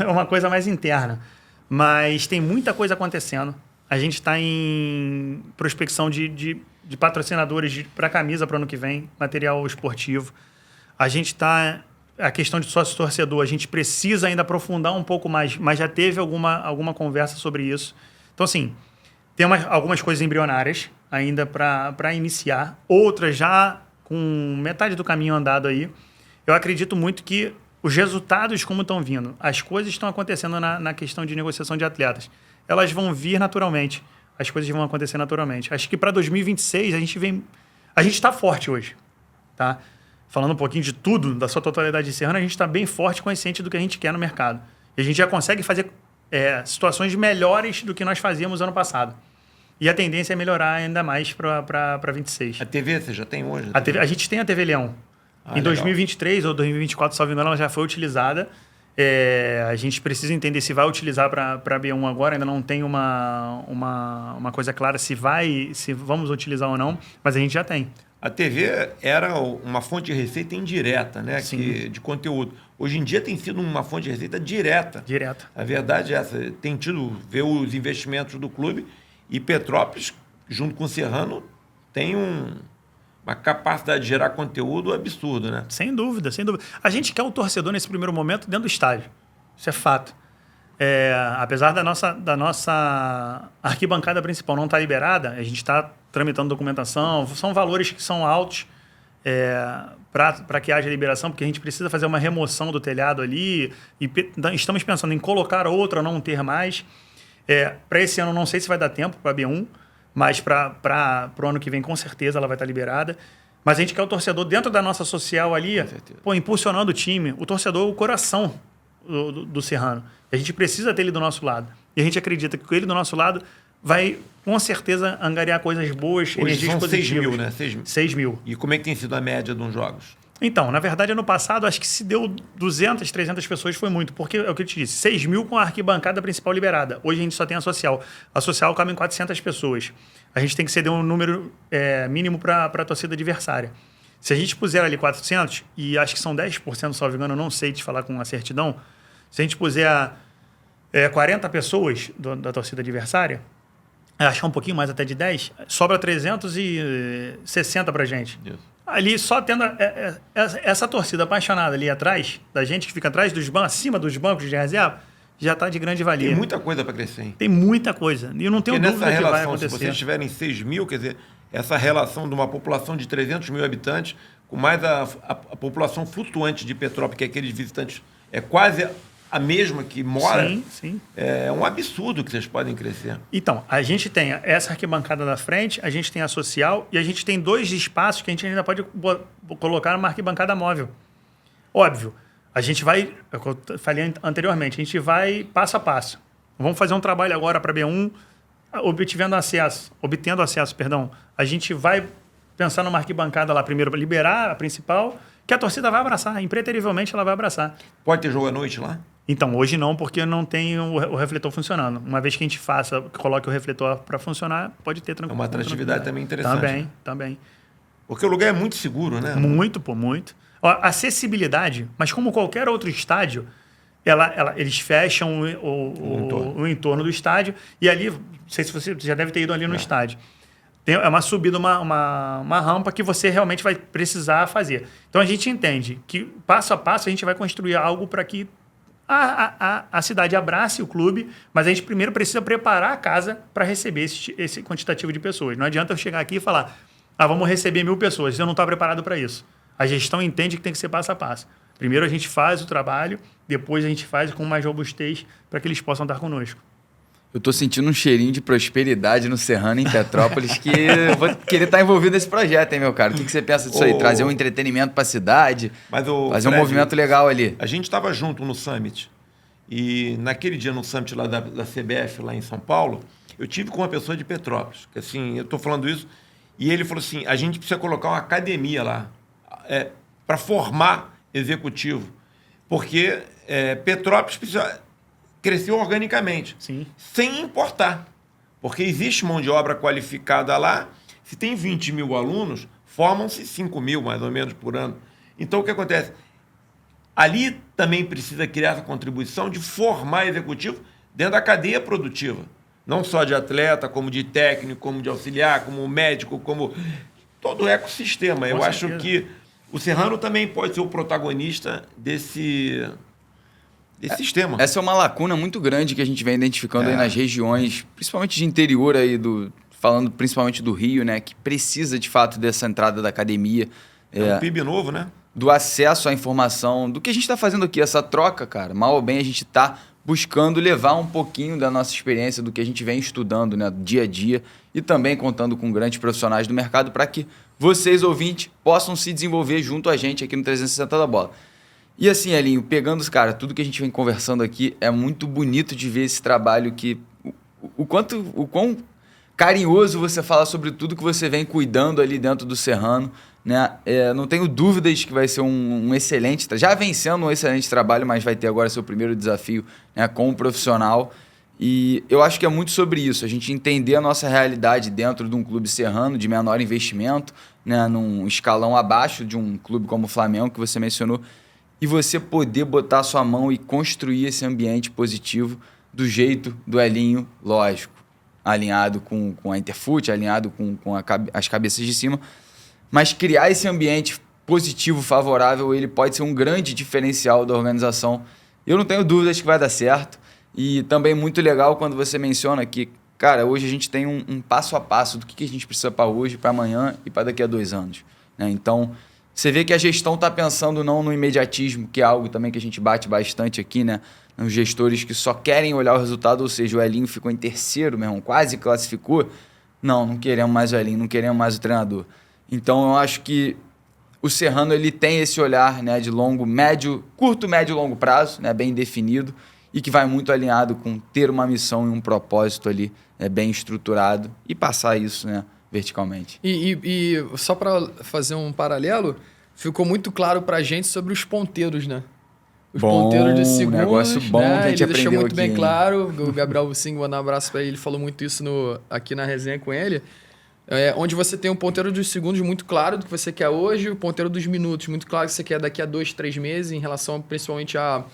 é uma coisa mais interna. Mas tem muita coisa acontecendo. A gente está em prospecção de patrocinadores para camisa para o ano que vem, material esportivo. A gente está... A questão de sócio-torcedor, a gente precisa ainda aprofundar um pouco mais, mas já teve alguma conversa sobre isso. Então, assim, tem algumas coisas embrionárias ainda para iniciar, outras já com metade do caminho andado aí. Eu acredito muito que os resultados como estão vindo, as coisas estão acontecendo na questão de negociação de atletas, elas vão vir naturalmente, as coisas vão acontecer naturalmente. Acho que para 2026 a gente está forte hoje, tá? Falando um pouquinho de tudo, da sua totalidade de Serrano, a gente está bem forte, consciente do que a gente quer no mercado. E a gente já consegue fazer situações melhores do que nós fazíamos ano passado. E a tendência é melhorar ainda mais para 26. A TV você já tem hoje? A gente tem a TV Leão. Em legal. 2023 ou 2024, salvo engano, ela já foi utilizada. A gente precisa entender se vai utilizar para B1 agora. Ainda não tem uma coisa clara se vamos utilizar ou não, mas a gente já tem. A TV era uma fonte de receita indireta, né? De conteúdo. Hoje em dia tem sido uma fonte de receita direta. Direta. A verdade é essa. Tem tido, ver os investimentos do clube e Petrópolis, junto com o Serrano, tem uma capacidade de gerar conteúdo absurdo, né? Sem dúvida, sem dúvida. A gente quer o torcedor nesse primeiro momento dentro do estádio. Isso é fato. Apesar da nossa arquibancada principal não estar liberada, a gente está tramitando documentação, são valores que são altos para que haja liberação, porque a gente precisa fazer uma remoção do telhado ali e estamos pensando em colocar outra, não ter mais. Para esse ano, não sei se vai dar tempo para a B1, mas para o ano que vem, com certeza, ela vai estar liberada. Mas a gente quer o torcedor dentro da nossa social ali, impulsionando o time. O torcedor é o coração do Serrano. A gente precisa ter ele do nosso lado. E a gente acredita que com ele do nosso lado vai, com certeza, angariar coisas boas, hoje energias são positivas. 6 mil, né? 6 mil. E como é que tem sido a média de uns jogos? Então, na verdade, ano passado, acho que se deu 200, 300 pessoas, foi muito. Porque, é o que eu te disse, 6 mil com a arquibancada principal liberada. Hoje a gente só tem a social. A social cabe em 400 pessoas. A gente tem que ceder um número mínimo para a torcida adversária. Se a gente puser ali 400, e acho que são 10%, salvo engano, eu não sei te falar com uma certidão, se a gente puser 40 pessoas da torcida adversária, achar um pouquinho mais até de 10, sobra 360 para a gente. Isso. Ali, só tendo essa torcida apaixonada ali atrás, da gente que fica atrás dos bancos, acima dos bancos de reserva, já está de grande valia. Tem muita coisa para crescer, hein? Tem muita coisa. E eu não tenho dúvida que vai acontecer. Se vocês tiverem 6 mil, quer dizer, essa relação de uma população de 300 mil habitantes, com mais a população flutuante de Petrópolis, que é aqueles visitantes, é quase a mesma que mora. Sim, sim. É um absurdo que vocês podem crescer. Então, a gente tem essa arquibancada da frente, a gente tem a social e a gente tem 2 espaços que a gente ainda pode colocar numa arquibancada móvel. Óbvio, a gente vai, eu falei anteriormente, a gente vai passo a passo. Vamos fazer um trabalho agora para B1, obtendo acesso. A gente vai pensar numa arquibancada lá primeiro para liberar a principal, que a torcida vai abraçar, impreterivelmente ela vai abraçar. Pode ter jogo à noite lá? Então, hoje não, porque não tem o refletor funcionando. Uma vez que a gente coloque o refletor para funcionar, pode ter tranquilo. É uma atratividade também interessante. Também. Porque o lugar é muito seguro, né? Muito. Ó, acessibilidade, mas como qualquer outro estádio, eles fecham o entorno do estádio e ali, não sei se você já deve ter ido ali no estádio. É uma subida, uma rampa que você realmente vai precisar fazer. Então, a gente entende que, passo a passo, a gente vai construir algo para que a cidade abrace o clube, mas a gente primeiro precisa preparar a casa para receber esse quantitativo de pessoas. Não adianta eu chegar aqui e falar, vamos receber 1000 pessoas, eu não estou preparado para isso. A gestão entende que tem que ser passo a passo. Primeiro a gente faz o trabalho, depois a gente faz com mais robustez para que eles possam estar conosco. Eu tô sentindo um cheirinho de prosperidade no Serrano, em Petrópolis, que eu vou querer estar envolvido nesse projeto, hein, meu cara? O que você pensa disso aí? Trazer um entretenimento para a cidade, fazer um movimento legal ali. A gente estava junto no Summit. E naquele dia no Summit lá da CBF, lá em São Paulo, eu tive com uma pessoa de Petrópolis. Que, assim, eu estou falando isso, e ele falou assim, a gente precisa colocar uma academia lá para formar executivo. Porque Petrópolis precisa crescer organicamente, Sim. sem importar. Porque existe mão de obra qualificada lá. Se tem 20 mil alunos, formam-se 5 mil, mais ou menos, por ano. Então, o que acontece? Ali também precisa criar essa contribuição de formar executivo dentro da cadeia produtiva. Não só de atleta, como de técnico, como de auxiliar, como médico, como todo o ecossistema. Eu acho que o Serrano também pode ser o protagonista desse sistema. Essa é uma lacuna muito grande que a gente vem identificando aí nas regiões, principalmente de interior aí, falando principalmente do Rio, né? Que precisa, de fato, dessa entrada da academia. É um PIB novo, né? do acesso à informação, do que a gente está fazendo aqui, essa troca, cara. Mal ou bem, a gente está buscando levar um pouquinho da nossa experiência, do que a gente vem estudando, né, dia a dia, e também contando com grandes profissionais do mercado para que vocês, ouvintes, possam se desenvolver junto a gente aqui no 360 da Bola. E assim, Elinho, pegando, cara, tudo que a gente vem conversando aqui, é muito bonito de ver esse trabalho que... O quão carinhoso você fala sobre tudo que você vem cuidando ali dentro do Serrano, né? Não tenho dúvidas que vai ser um excelente... Já vem sendo um excelente trabalho, mas vai ter agora seu primeiro desafio, né, com um profissional. E eu acho que é muito sobre isso, a gente entender a nossa realidade dentro de um clube serrano, de menor investimento, né, num escalão abaixo de um clube como o Flamengo, que você mencionou, e você poder botar a sua mão e construir esse ambiente positivo do jeito do Elinho, lógico, alinhado com a Interfoot, alinhado com as cabeças de cima, mas criar esse ambiente positivo, favorável, ele pode ser um grande diferencial da organização. Eu não tenho dúvidas que vai dar certo. E também muito legal quando você menciona que, cara, hoje a gente tem um passo a passo do que a gente precisa para hoje, para amanhã e para daqui a 2 anos. Né? Então, você vê que a gestão está pensando não no imediatismo, que é algo também que a gente bate bastante aqui, né? Nos gestores que só querem olhar o resultado, ou seja, o Elinho ficou em terceiro, meu irmão, quase classificou. Não queremos mais o Elinho, não queremos mais o treinador. Então, eu acho que o Serrano ele tem esse olhar, né, de curto, médio e longo prazo, né, bem definido, e que vai muito alinhado com ter uma missão e um propósito ali bem estruturado e passar isso, né, verticalmente. E só para fazer um paralelo, ficou muito claro para a gente sobre os ponteiros, né? Os ponteiros de segundos. Negócio bom, né? que a gente ele deixou muito aqui, bem claro. O Gabriel Singh, mandar um abraço para ele, ele falou muito isso aqui na resenha com ele. Onde você tem um ponteiro dos segundos muito claro do que você quer hoje, o ponteiro dos minutos muito claro do que você quer daqui a 2, 3 meses, em relação principalmente à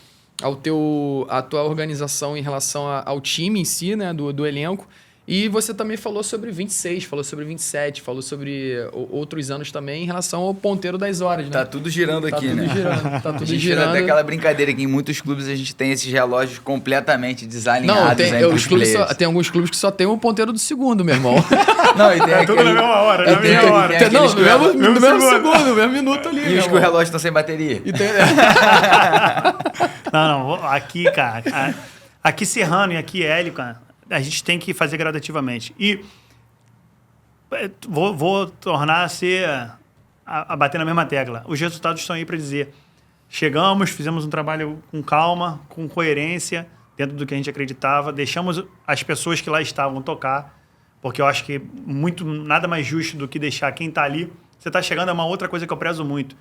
tua organização, em relação ao time em si, né, do elenco. E você também falou sobre 26, falou sobre 27, falou sobre outros anos também em relação ao ponteiro das horas, né? Tá tudo girando aqui, né? Tá tudo a gente girando. até aquela brincadeira que em muitos clubes a gente tem esses relógios completamente desalinhados. Não, tem alguns clubes que só tem o ponteiro do segundo, meu irmão. Não, e tem tudo na mesma hora, na mesma hora. No mesmo segundo, no mesmo minuto ali. E os que o relógio estão sem bateria. Não, aqui, cara, aqui Serrano e aqui Hélio, cara, a gente tem que fazer gradativamente. E vou tornar a bater na mesma tecla. Os resultados estão aí para dizer. Chegamos, fizemos um trabalho com calma, com coerência, dentro do que a gente acreditava. Deixamos as pessoas que lá estavam tocar, porque eu acho que nada mais justo do que deixar quem está ali. Você está chegando, é uma outra coisa que eu prezo muito.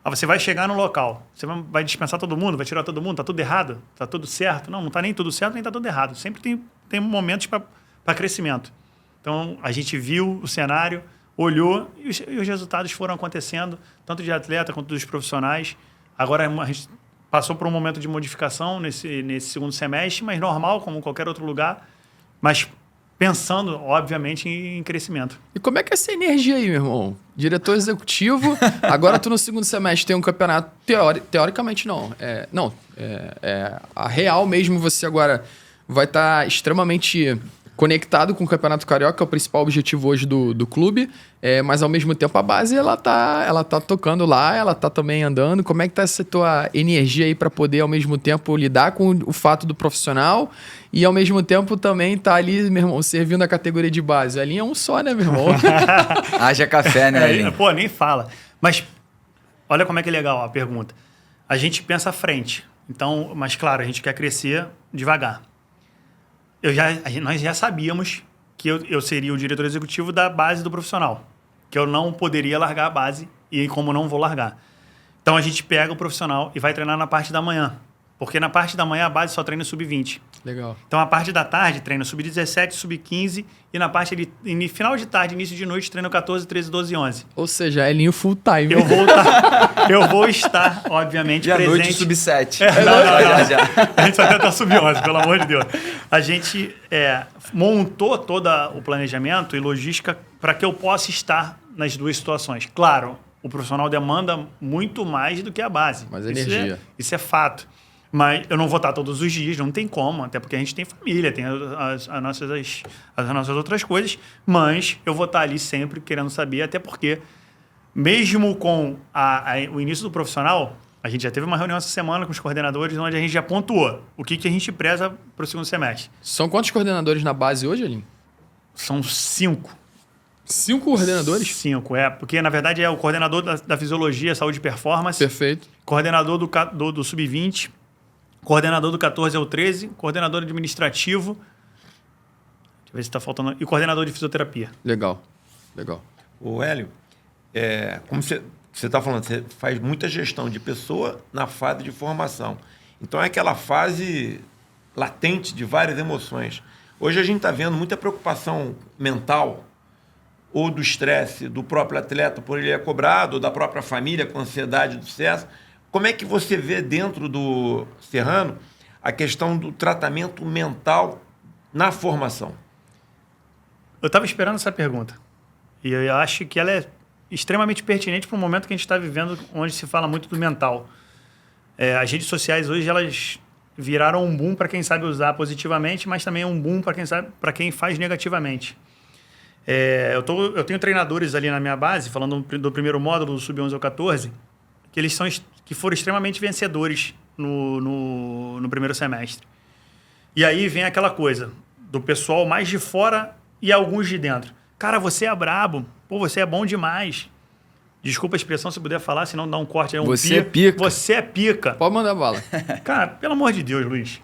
Você vai chegar no local, você vai dispensar todo mundo, vai tirar todo mundo, tá tudo errado, tá tudo certo. Não tá nem tudo certo, nem tá tudo errado. Sempre tem momentos para crescimento. Então, a gente viu o cenário, olhou e os resultados foram acontecendo, tanto de atleta quanto dos profissionais. Agora, a gente passou por um momento de modificação nesse segundo semestre, mas normal, como qualquer outro lugar, mas pensando, obviamente, em crescimento. E como é que é essa energia aí, meu irmão? Diretor executivo, agora tu no segundo semestre tem um campeonato, teoricamente não. A real mesmo, você agora vai estar extremamente conectado com o Campeonato Carioca, que é o principal objetivo hoje do clube, mas ao mesmo tempo a base ela tá tocando lá, ela tá também andando. Como é que tá essa tua energia aí para poder ao mesmo tempo lidar com o fato do profissional e ao mesmo tempo também tá ali, meu irmão, servindo a categoria de base? A linha é um só, né, meu irmão? Haja café, né, Elinho? Pô, nem fala. Mas olha como é que é legal a pergunta. A gente pensa à frente. Então, mas claro, a gente quer crescer devagar. Nós já sabíamos que eu seria o diretor executivo da base do profissional, que eu não poderia largar a base e como não vou largar. Então a gente pega o profissional e vai treinar na parte da manhã, porque na parte da manhã a base só treina sub-20. Legal. Então a parte da tarde treina sub-17, sub-15 e na parte de final de tarde, início de noite treina 14, 13, 12 e 11. Ou seja, é linho full time. Eu vou estar, obviamente, e à presente. noite sub-7. Não. A gente só tenta sub-11, pelo amor de Deus. A gente montou todo o planejamento e logística para que eu possa estar nas duas situações. Claro, o profissional demanda muito mais do que a base. Mais energia. Isso é fato. Mas eu não vou estar todos os dias, não tem como, até porque a gente tem família, tem as nossas outras coisas, mas eu vou estar ali sempre querendo saber, até porque mesmo com o início do profissional, a gente já teve uma reunião essa semana com os coordenadores, onde a gente já pontuou o que a gente preza para o segundo semestre. São quantos coordenadores na base hoje, Elinho? São 5. 5 coordenadores? 5, porque na verdade é o coordenador da fisiologia, saúde e performance. Perfeito. Coordenador do sub-20, coordenador do 14 ao 13, coordenador administrativo, deixa eu ver se está faltando, e coordenador de fisioterapia. Legal. O Hélio, como você está falando, você faz muita gestão de pessoa na fase de formação. Então é aquela fase latente de várias emoções. Hoje a gente está vendo muita preocupação mental, ou do estresse do próprio atleta por ele é cobrado, ou da própria família com ansiedade do sucesso. Como é que você vê dentro do Serrano a questão do tratamento mental na formação? Eu estava esperando essa pergunta. E eu acho que ela é extremamente pertinente para o momento que a gente está vivendo, onde se fala muito do mental. As redes sociais hoje, elas viraram um boom para quem sabe usar positivamente, mas também é um boom para quem faz negativamente. Eu tenho treinadores ali na minha base, falando do primeiro módulo, do sub-11 ao 14, que foram extremamente vencedores no primeiro semestre. E aí vem aquela coisa do pessoal mais de fora e alguns de dentro. Cara, você é brabo. Pô, você é bom demais. Desculpa a expressão, se puder falar, senão dá um corte. Você é pica. Você é pica. Pode mandar bala. Cara, pelo amor de Deus, Luiz.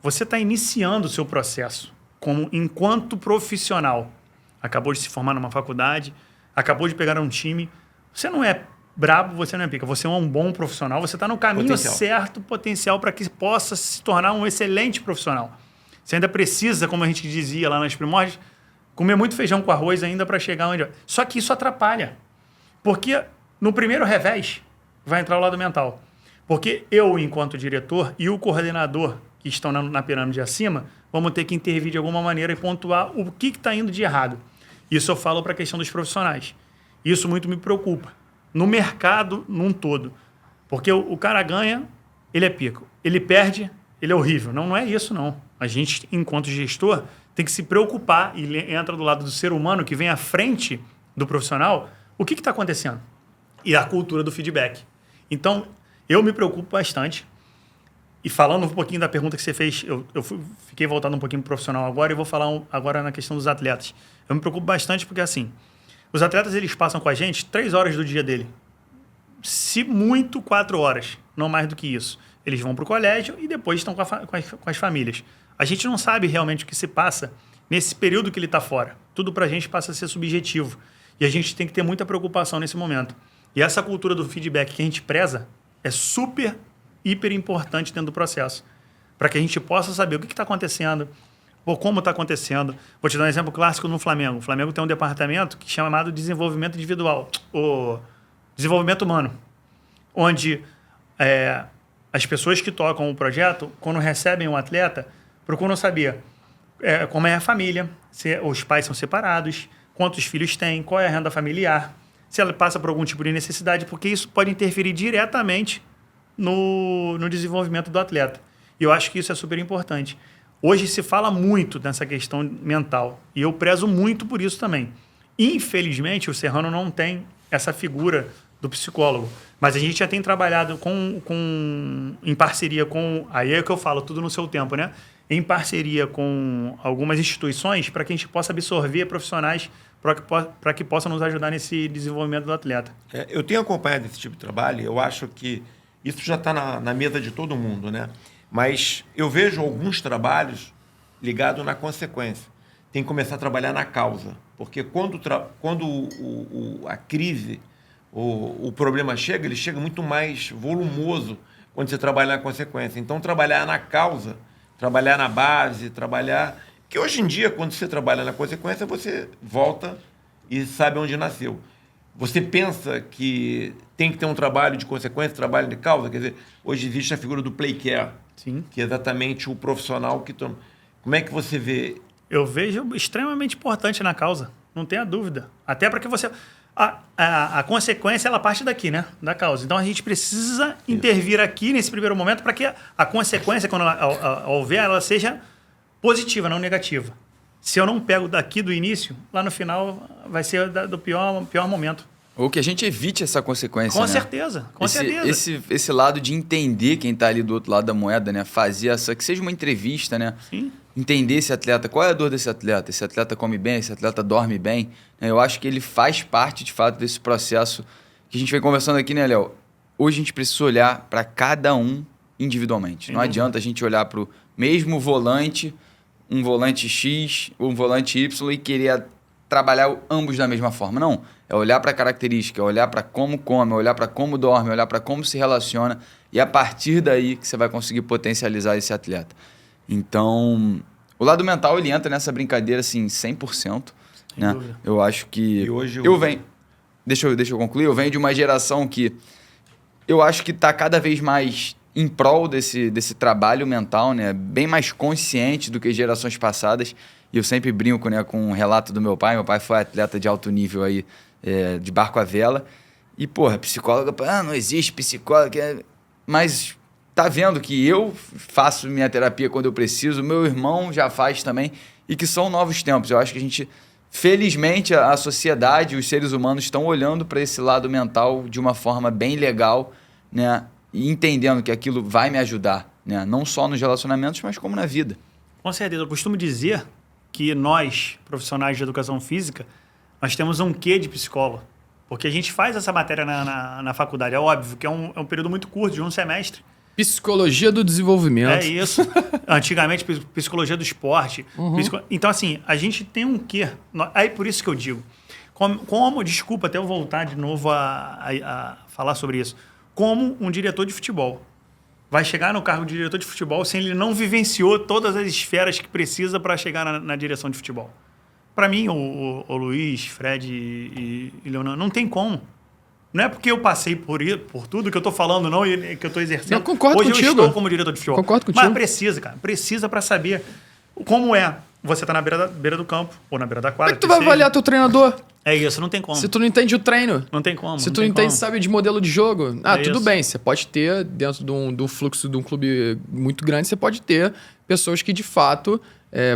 Você está iniciando o seu processo enquanto profissional. Acabou de se formar numa faculdade, acabou de pegar um time. Você não é brabo, você não é pica. Você é um bom profissional, você está no caminho certo, potencial para que possa se tornar um excelente profissional. Você ainda precisa, como a gente dizia lá nas primórdias, comer muito feijão com arroz ainda para chegar onde... Só que isso atrapalha. Porque no primeiro revés vai entrar o lado mental. Porque eu, enquanto diretor, e o coordenador que estão na pirâmide acima, vamos ter que intervir de alguma maneira e pontuar o que está indo de errado. Isso eu falo para a questão dos profissionais. Isso muito me preocupa. No mercado, num todo. Porque o cara ganha, ele é pico. Ele perde, ele é horrível. Não é isso, não. A gente, enquanto gestor, tem que se preocupar e entra do lado do ser humano que vem à frente do profissional. O que está acontecendo? E a cultura do feedback. Então, eu me preocupo bastante. E falando um pouquinho da pergunta que você fez, fiquei voltando um pouquinho para o profissional agora e vou falar agora na questão dos atletas. Eu me preocupo bastante porque, assim, os atletas eles passam com a gente 3 horas do dia dele. Se muito, 4 horas. Não mais do que isso. Eles vão para o colégio e depois estão com as famílias. A gente não sabe realmente o que se passa nesse período que ele está fora. Tudo para a gente passa a ser subjetivo. E a gente tem que ter muita preocupação nesse momento. E essa cultura do feedback que a gente preza é super, hiper importante dentro do processo. Para que a gente possa saber o que está acontecendo, ou como está acontecendo. Vou te dar um exemplo clássico no Flamengo. O Flamengo tem um departamento que é chamado desenvolvimento individual, ou desenvolvimento humano, onde as pessoas que tocam o projeto, quando recebem um atleta, procuram saber como é a família, se os pais são separados, quantos filhos tem, qual é a renda familiar, se ela passa por algum tipo de necessidade, porque isso pode interferir diretamente no desenvolvimento do atleta. E eu acho que isso é super importante. Hoje se fala muito nessa questão mental, e eu prezo muito por isso também. Infelizmente, o Serrano não tem essa figura do psicólogo, mas a gente já tem trabalhado em parceria com... Aí é que eu falo, tudo no seu tempo, né? Em parceria com algumas instituições para que a gente possa absorver profissionais para que possam nos ajudar nesse desenvolvimento do atleta. Eu tenho acompanhado esse tipo de trabalho, eu acho que isso já está na mesa de todo mundo, né? Mas eu vejo alguns trabalhos ligados na consequência. Tem que começar a trabalhar na causa, porque quando a crise, o problema chega, ele chega muito mais volumoso quando você trabalha na consequência. Então, trabalhar na causa, trabalhar na base, que hoje em dia, quando você trabalha na consequência, você volta e sabe onde nasceu. Você pensa que tem que ter um trabalho de consequência, trabalho de causa? Quer dizer, hoje existe a figura do play care, Sim. que é exatamente o profissional que toma. Como é que você vê? Eu vejo extremamente importante na causa, não tenha dúvida. Até para que você... A consequência, ela parte daqui, né? Da causa. Então, a gente precisa intervir aqui, nesse primeiro momento, para que a consequência, quando ela houver, ela seja positiva, não negativa. Se eu não pego daqui do início, lá no final vai ser do pior momento. Ou que a gente evite essa consequência, Com né? certeza, com certeza. Esse lado de entender quem tá ali do outro lado da moeda, né? Fazer essa... Que seja uma entrevista, né? Sim. Entender esse atleta. Qual é a dor desse atleta? Esse atleta come bem? Esse atleta dorme bem? Eu acho que ele faz parte, de fato, desse processo que a gente vem conversando aqui, né, Léo? Hoje a gente precisa olhar para cada um individualmente. Não adianta a gente olhar para o mesmo volante, um volante X, um volante Y e querer trabalhar ambos da mesma forma. Não. É olhar para a característica, é olhar para como come, é olhar para como dorme, é olhar para como se relaciona e a partir daí que você vai conseguir potencializar esse atleta. Então, o lado mental ele entra nessa brincadeira assim 100%, né? dúvida. Eu acho que E hoje eu venho Deixa eu concluir. Eu venho de uma geração que eu acho que está cada vez mais em prol desse trabalho mental, né? Bem mais consciente do que gerações passadas. E eu sempre brinco, né, com um relato do meu pai. Meu pai foi atleta de alto nível aí, de barco à vela. E, porra, psicóloga, não existe psicóloga. Mas tá vendo que eu faço minha terapia quando eu preciso, meu irmão já faz também, e que são novos tempos. Eu acho que a gente, felizmente, a sociedade, os seres humanos estão olhando para esse lado mental de uma forma bem legal, né? E entendendo que aquilo vai me ajudar, né? Não só nos relacionamentos, mas como na vida. Com certeza. Eu costumo dizer que nós, profissionais de educação física, nós temos um quê de psicólogo. Porque a gente faz essa matéria na faculdade. É óbvio que é um período muito curto, de um semestre. Psicologia do desenvolvimento. É isso. Antigamente, psicologia do esporte. Então, assim, a gente tem um quê. Aí, por isso que eu digo. Desculpa até eu voltar de novo a falar sobre isso. Como um diretor de futebol vai chegar no cargo de diretor de futebol se ele não vivenciou todas as esferas que precisa para chegar na direção de futebol? Para mim, o Luiz, Fred e Leonardo, não tem como. Não é porque eu passei por tudo que eu estou falando, não, e que eu estou exercendo. Eu concordo Hoje contigo. eu estou como diretor de futebol. Concordo contigo. Mas precisa, cara. Precisa para saber como é. Você tá na beira do campo, ou na beira da Como quadra. é que tu vai avaliar teu treinador? É isso, não tem como. Se tu não entende o treino. Não tem como. Se tu não entende, sabe, de modelo de jogo. É Tudo isso. bem, você pode ter, dentro de um fluxo de um clube muito grande, você pode ter pessoas que, de fato,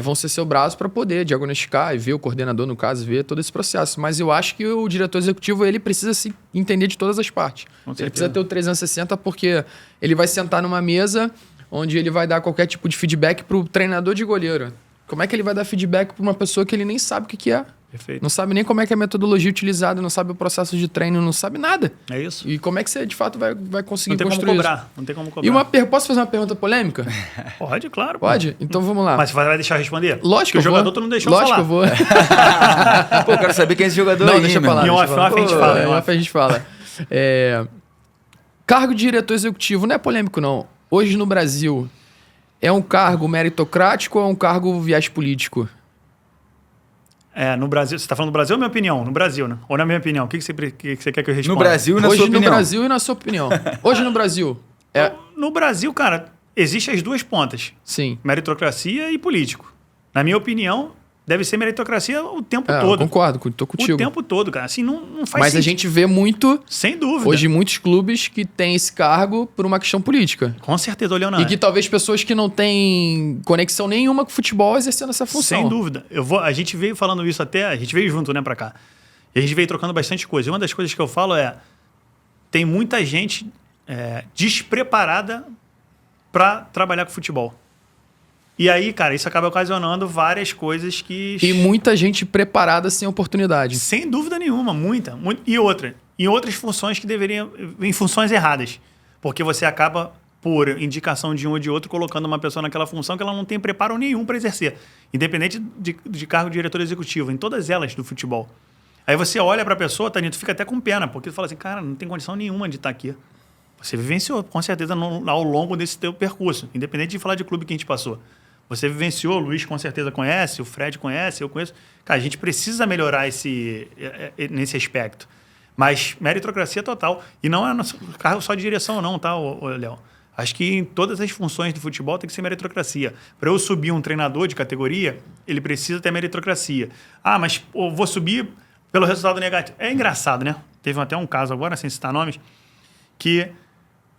vão ser seu braço para poder diagnosticar e ver o coordenador, no caso, ver todo esse processo. Mas eu acho que o diretor executivo, ele precisa se entender de todas as partes. Ele precisa ter o 360 porque ele vai sentar numa mesa onde ele vai dar qualquer tipo de feedback pro treinador de goleiro. Como é que ele vai dar feedback para uma pessoa que ele nem sabe o que é? Perfeito. Não sabe nem como é que é a metodologia utilizada, não sabe o processo de treino, não sabe nada. É isso. E como é que você, de fato, vai conseguir Não tem como construir cobrar. isso? Não tem como cobrar. E posso fazer uma pergunta polêmica? Pode, claro. Pode? Então vamos lá. Mas você vai deixar eu responder? Lógico Porque que eu o jogador vou. tu não deixou Lógico falar. que eu vou. Pô, eu quero saber quem é esse jogador Não, aí, deixa eu meu falar. irmão. Em off a gente fala. Em off a gente fala. Cargo de diretor executivo não é polêmico, não. Hoje no Brasil, é um cargo meritocrático ou é um cargo viés político? No Brasil. Você está falando do Brasil ou minha opinião? No Brasil, né? Ou na minha opinião? O que você quer que eu responda? No Brasil e na Hoje sua no opinião. Brasil e na sua opinião. Hoje no Brasil. No Brasil, cara, existem as duas pontas. Sim. Meritocracia e político. Na minha opinião, deve ser meritocracia o tempo Eu todo. concordo, tô contigo. O tempo todo, cara. Assim, não faz Mas a sentido. gente vê muito, Sem dúvida. hoje, muitos clubes que têm esse cargo por uma questão política. Com certeza, Leonardo. E que talvez pessoas que não têm conexão nenhuma com o futebol exercendo essa função. Sem dúvida. A gente veio falando isso a gente veio junto, né, pra cá. E a gente veio trocando bastante coisa. E uma das coisas que eu falo tem muita gente despreparada para trabalhar com futebol. E aí, cara, isso acaba ocasionando várias coisas que... E muita gente preparada sem oportunidade. Sem dúvida nenhuma, muita. E outra. Em outras funções que deveriam... Em funções erradas. Porque você acaba, por indicação de um ou de outro, colocando uma pessoa naquela função que ela não tem preparo nenhum para exercer. Independente de cargo de diretor executivo. Em todas elas do futebol. Aí você olha para a pessoa, Tanito, fica até com pena. Porque tu fala assim, cara, não tem condição nenhuma de estar aqui. Você vivenciou, com certeza, ao longo desse teu percurso. Independente de falar de clube que a gente passou. Você vivenciou, o Luiz com certeza conhece, o Fred conhece, eu conheço. Cara, a gente precisa melhorar nesse aspecto. Mas meritocracia total. E não é cargo só de direção não, tá, Léo? Acho que em todas as funções do futebol tem que ser meritocracia. Para eu subir um treinador de categoria, ele precisa ter meritocracia. Mas vou subir pelo resultado negativo. É engraçado, né? Teve até um caso agora, sem citar nomes, que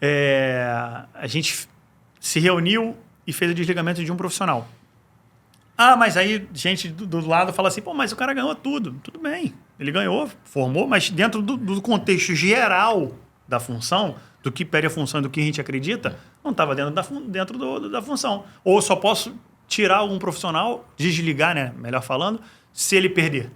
a gente se reuniu e fez o desligamento de um profissional. Mas aí gente do lado fala assim, mas o cara ganhou tudo. Tudo bem. Ele ganhou, formou, mas dentro do contexto geral da função, do que pede a função e do que a gente acredita, não estava dentro da função. Ou só posso tirar algum profissional, desligar, né? Melhor falando, se ele perder.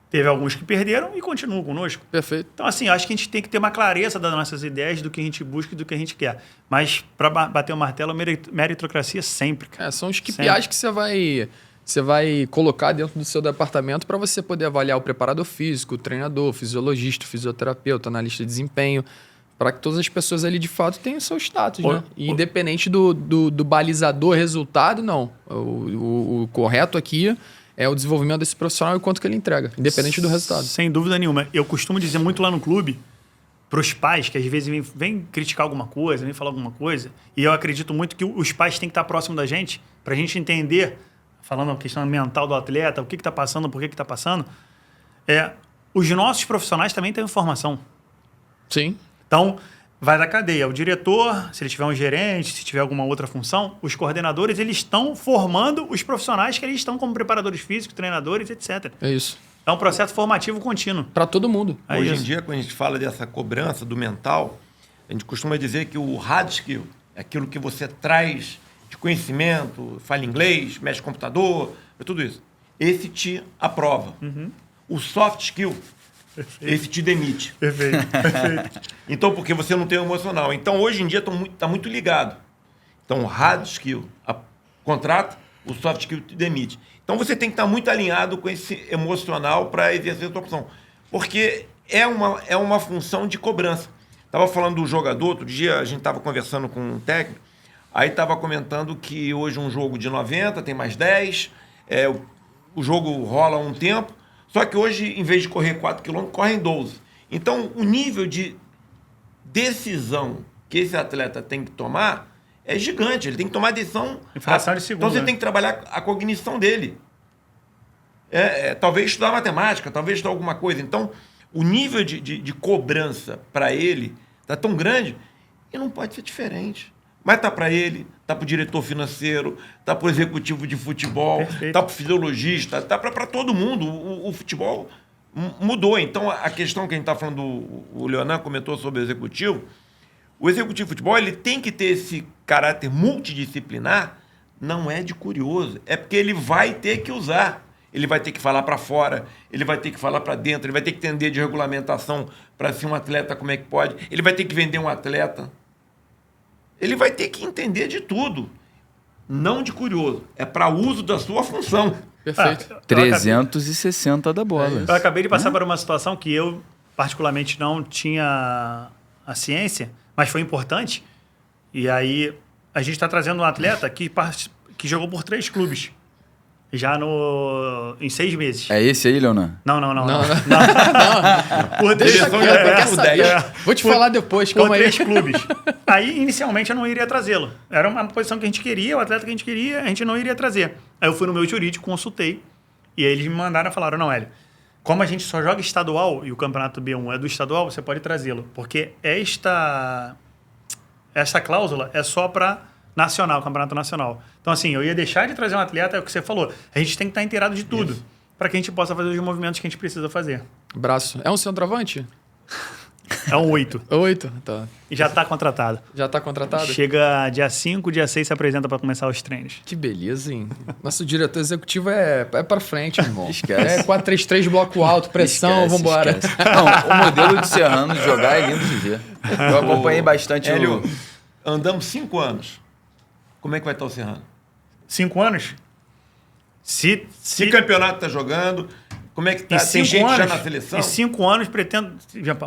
Teve alguns que perderam e continuam conosco. Perfeito. Então, assim, acho que a gente tem que ter uma clareza das nossas ideias, do que a gente busca e do que a gente quer. Mas, para bater o martelo, meritocracia sempre, cara. São os KPIs que você vai colocar dentro do seu departamento para você poder avaliar o preparador físico, o treinador, o fisiologista, o fisioterapeuta, o analista de desempenho, para que todas as pessoas ali, de fato, tenham o seu status, né? E independente do balizador resultado, não. O correto aqui é o desenvolvimento desse profissional e o quanto que ele entrega, independente do resultado. Sem dúvida nenhuma. Eu costumo dizer muito lá no clube, para os pais, que às vezes vêm criticar alguma coisa, vêm falar alguma coisa, e eu acredito muito que os pais têm que estar próximos da gente, para a gente entender, falando a questão mental do atleta, o que está passando, por que está passando, os nossos profissionais também têm informação. Sim. Então, vai da cadeia. O diretor, se ele tiver um gerente, se tiver alguma outra função, os coordenadores, eles estão formando os profissionais que eles estão como preparadores físicos, treinadores, etc. É isso. É um processo formativo contínuo. Para todo mundo. Hoje em dia, quando a gente fala dessa cobrança do mental, a gente costuma dizer que o hard skill é aquilo que você traz de conhecimento, fala inglês, mexe com computador, é tudo isso. Esse te aprova. O soft skill, esse te demite. Perfeito. Então, porque você não tem o emocional. Então, hoje em dia, está muito ligado. Então, o hard skill contrata, o soft skill te demite. Então, você tem que estar muito alinhado com esse emocional para exercer a sua opção. Porque é uma função de cobrança. Estava falando do jogador, outro dia a gente estava conversando com um técnico, aí estava comentando que hoje um jogo de 90, tem mais 10, o jogo rola um tempo, só que hoje, em vez de correr 4 km, correm 12. Então, o nível de decisão que esse atleta tem que tomar é gigante. Ele tem que tomar decisão... Em fração de segundo. Então, você tem que trabalhar a cognição dele. Talvez estudar matemática, talvez estudar alguma coisa. Então, o nível de cobrança para ele está tão grande e não pode ser diferente. Mas está para ele, está para o diretor financeiro, está para o executivo de futebol, está para o fisiologista, está para todo mundo. O futebol mudou. Então, a questão que a gente está falando, o Leonan comentou sobre o executivo de futebol ele tem que ter esse caráter multidisciplinar, não é de curioso, é porque ele vai ter que usar. Ele vai ter que falar para fora, ele vai ter que falar para dentro, ele vai ter que entender de regulamentação para ser um atleta, como é que pode, ele vai ter que vender um atleta. Ele vai ter que entender de tudo. Não de curioso. É para uso da sua função. Perfeito. 360 da bola. Eu acabei de passar por uma situação que eu, particularmente, não tinha a ciência, mas foi importante. E aí, a gente está trazendo um atleta que jogou por 3 clubes. Já em 6 meses. É esse aí, Leonan? Não. Por deixa Vou te falar depois, calma aí. Por 3 clubes. Aí, inicialmente, eu não iria trazê-lo. Era uma posição que a gente queria, o atleta que a gente queria, a gente não iria trazer. Aí eu fui no meu jurídico, consultei, e aí eles me mandaram e falaram, não, Hélio, como a gente só joga estadual, e o Campeonato B1 é do estadual, você pode trazê-lo. Porque esta cláusula é só para nacional, campeonato nacional. Então, assim, eu ia deixar de trazer um atleta, é o que você falou. A gente tem que estar inteirado de tudo, para que a gente possa fazer os movimentos que a gente precisa fazer. Braço. É um centroavante? É um 8. 8, tá. E já está contratado. Já está contratado? Chega dia 5, dia 6 se apresenta para começar os treinos. Que beleza, hein? Nosso diretor executivo é para frente, irmão. Esquece. 4-3-3, bloco alto, pressão, vambora. Esquece. Não, o modelo de Serrano de jogar é lindo de ver. Eu acompanhei bastante Hélio, andamos 5 anos. Como é que vai estar o Serrano? 5 anos? Se campeonato está jogando, como é que está? Tem gente já na seleção? Em 5 anos pretendo...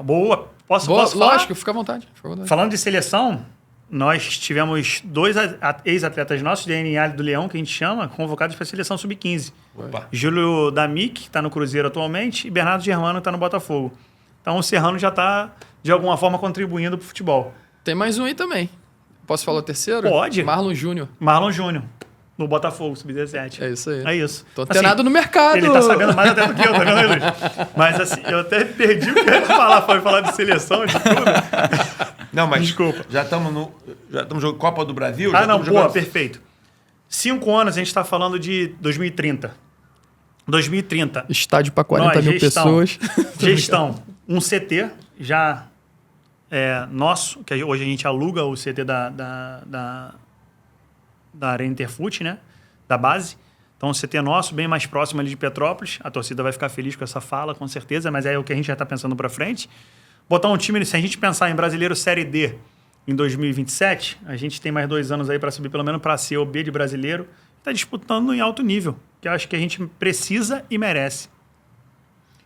Boa. Posso Lógico, falar? fica à vontade. Falando de seleção, nós tivemos 2 ex-atletas nossos, DNA do Leão, que a gente chama, convocados para a seleção sub-15. Júlio Damick, que está no Cruzeiro atualmente, e Bernardo Germano, que está no Botafogo. Então o Serrano já está, de alguma forma, contribuindo para o futebol. Tem mais um aí também. Posso falar o terceiro? Pode. Marlon Júnior. Marlon Júnior, no Botafogo, sub-17. É isso aí. É isso. Tô antenado no mercado. Ele tá sabendo mais até do que eu, tá vendo, Luiz? Mas assim, eu até perdi o que eu ia falar. Foi falar de seleção, de tudo. Não, mas desculpa. Já estamos jogando Copa do Brasil? Perfeito. 5 anos, a gente está falando de 2030. 2030. Estádio para 40 mil pessoas. Gestão. Um CT já nosso, que hoje a gente aluga o CT da Arena Interfute, né? Da base. Então, um CT nosso, bem mais próximo ali de Petrópolis. A torcida vai ficar feliz com essa fala, com certeza, mas é o que a gente já está pensando para frente. Botar um time, se a gente pensar em Brasileiro Série D em 2027, a gente tem mais 2 anos aí para subir pelo menos para C ou B de Brasileiro. Está disputando em alto nível, que eu acho que a gente precisa e merece.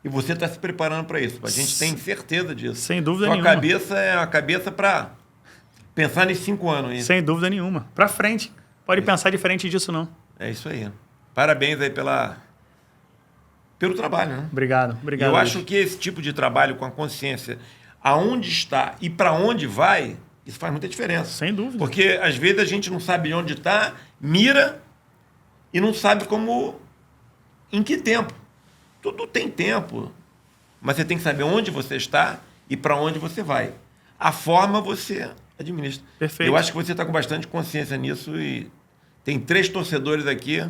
E você está se preparando para isso. A gente tem certeza disso. Sem dúvida Sua nenhuma. cabeça é uma cabeça para pensar nesses 5 anos aí. Sem dúvida nenhuma. Para frente. Pode pensar diferente disso, não. É isso aí. Parabéns aí pelo trabalho, né? Obrigado. Eu acho que esse tipo de trabalho com a consciência, aonde está e para onde vai, isso faz muita diferença. Sem dúvida. Porque às vezes a gente não sabe onde está, mira e não sabe em que tempo. Tudo tem tempo, mas você tem que saber onde você está e para onde você vai. A forma você administra. Perfeito. Eu acho que você está com bastante consciência nisso e tem 3 torcedores aqui.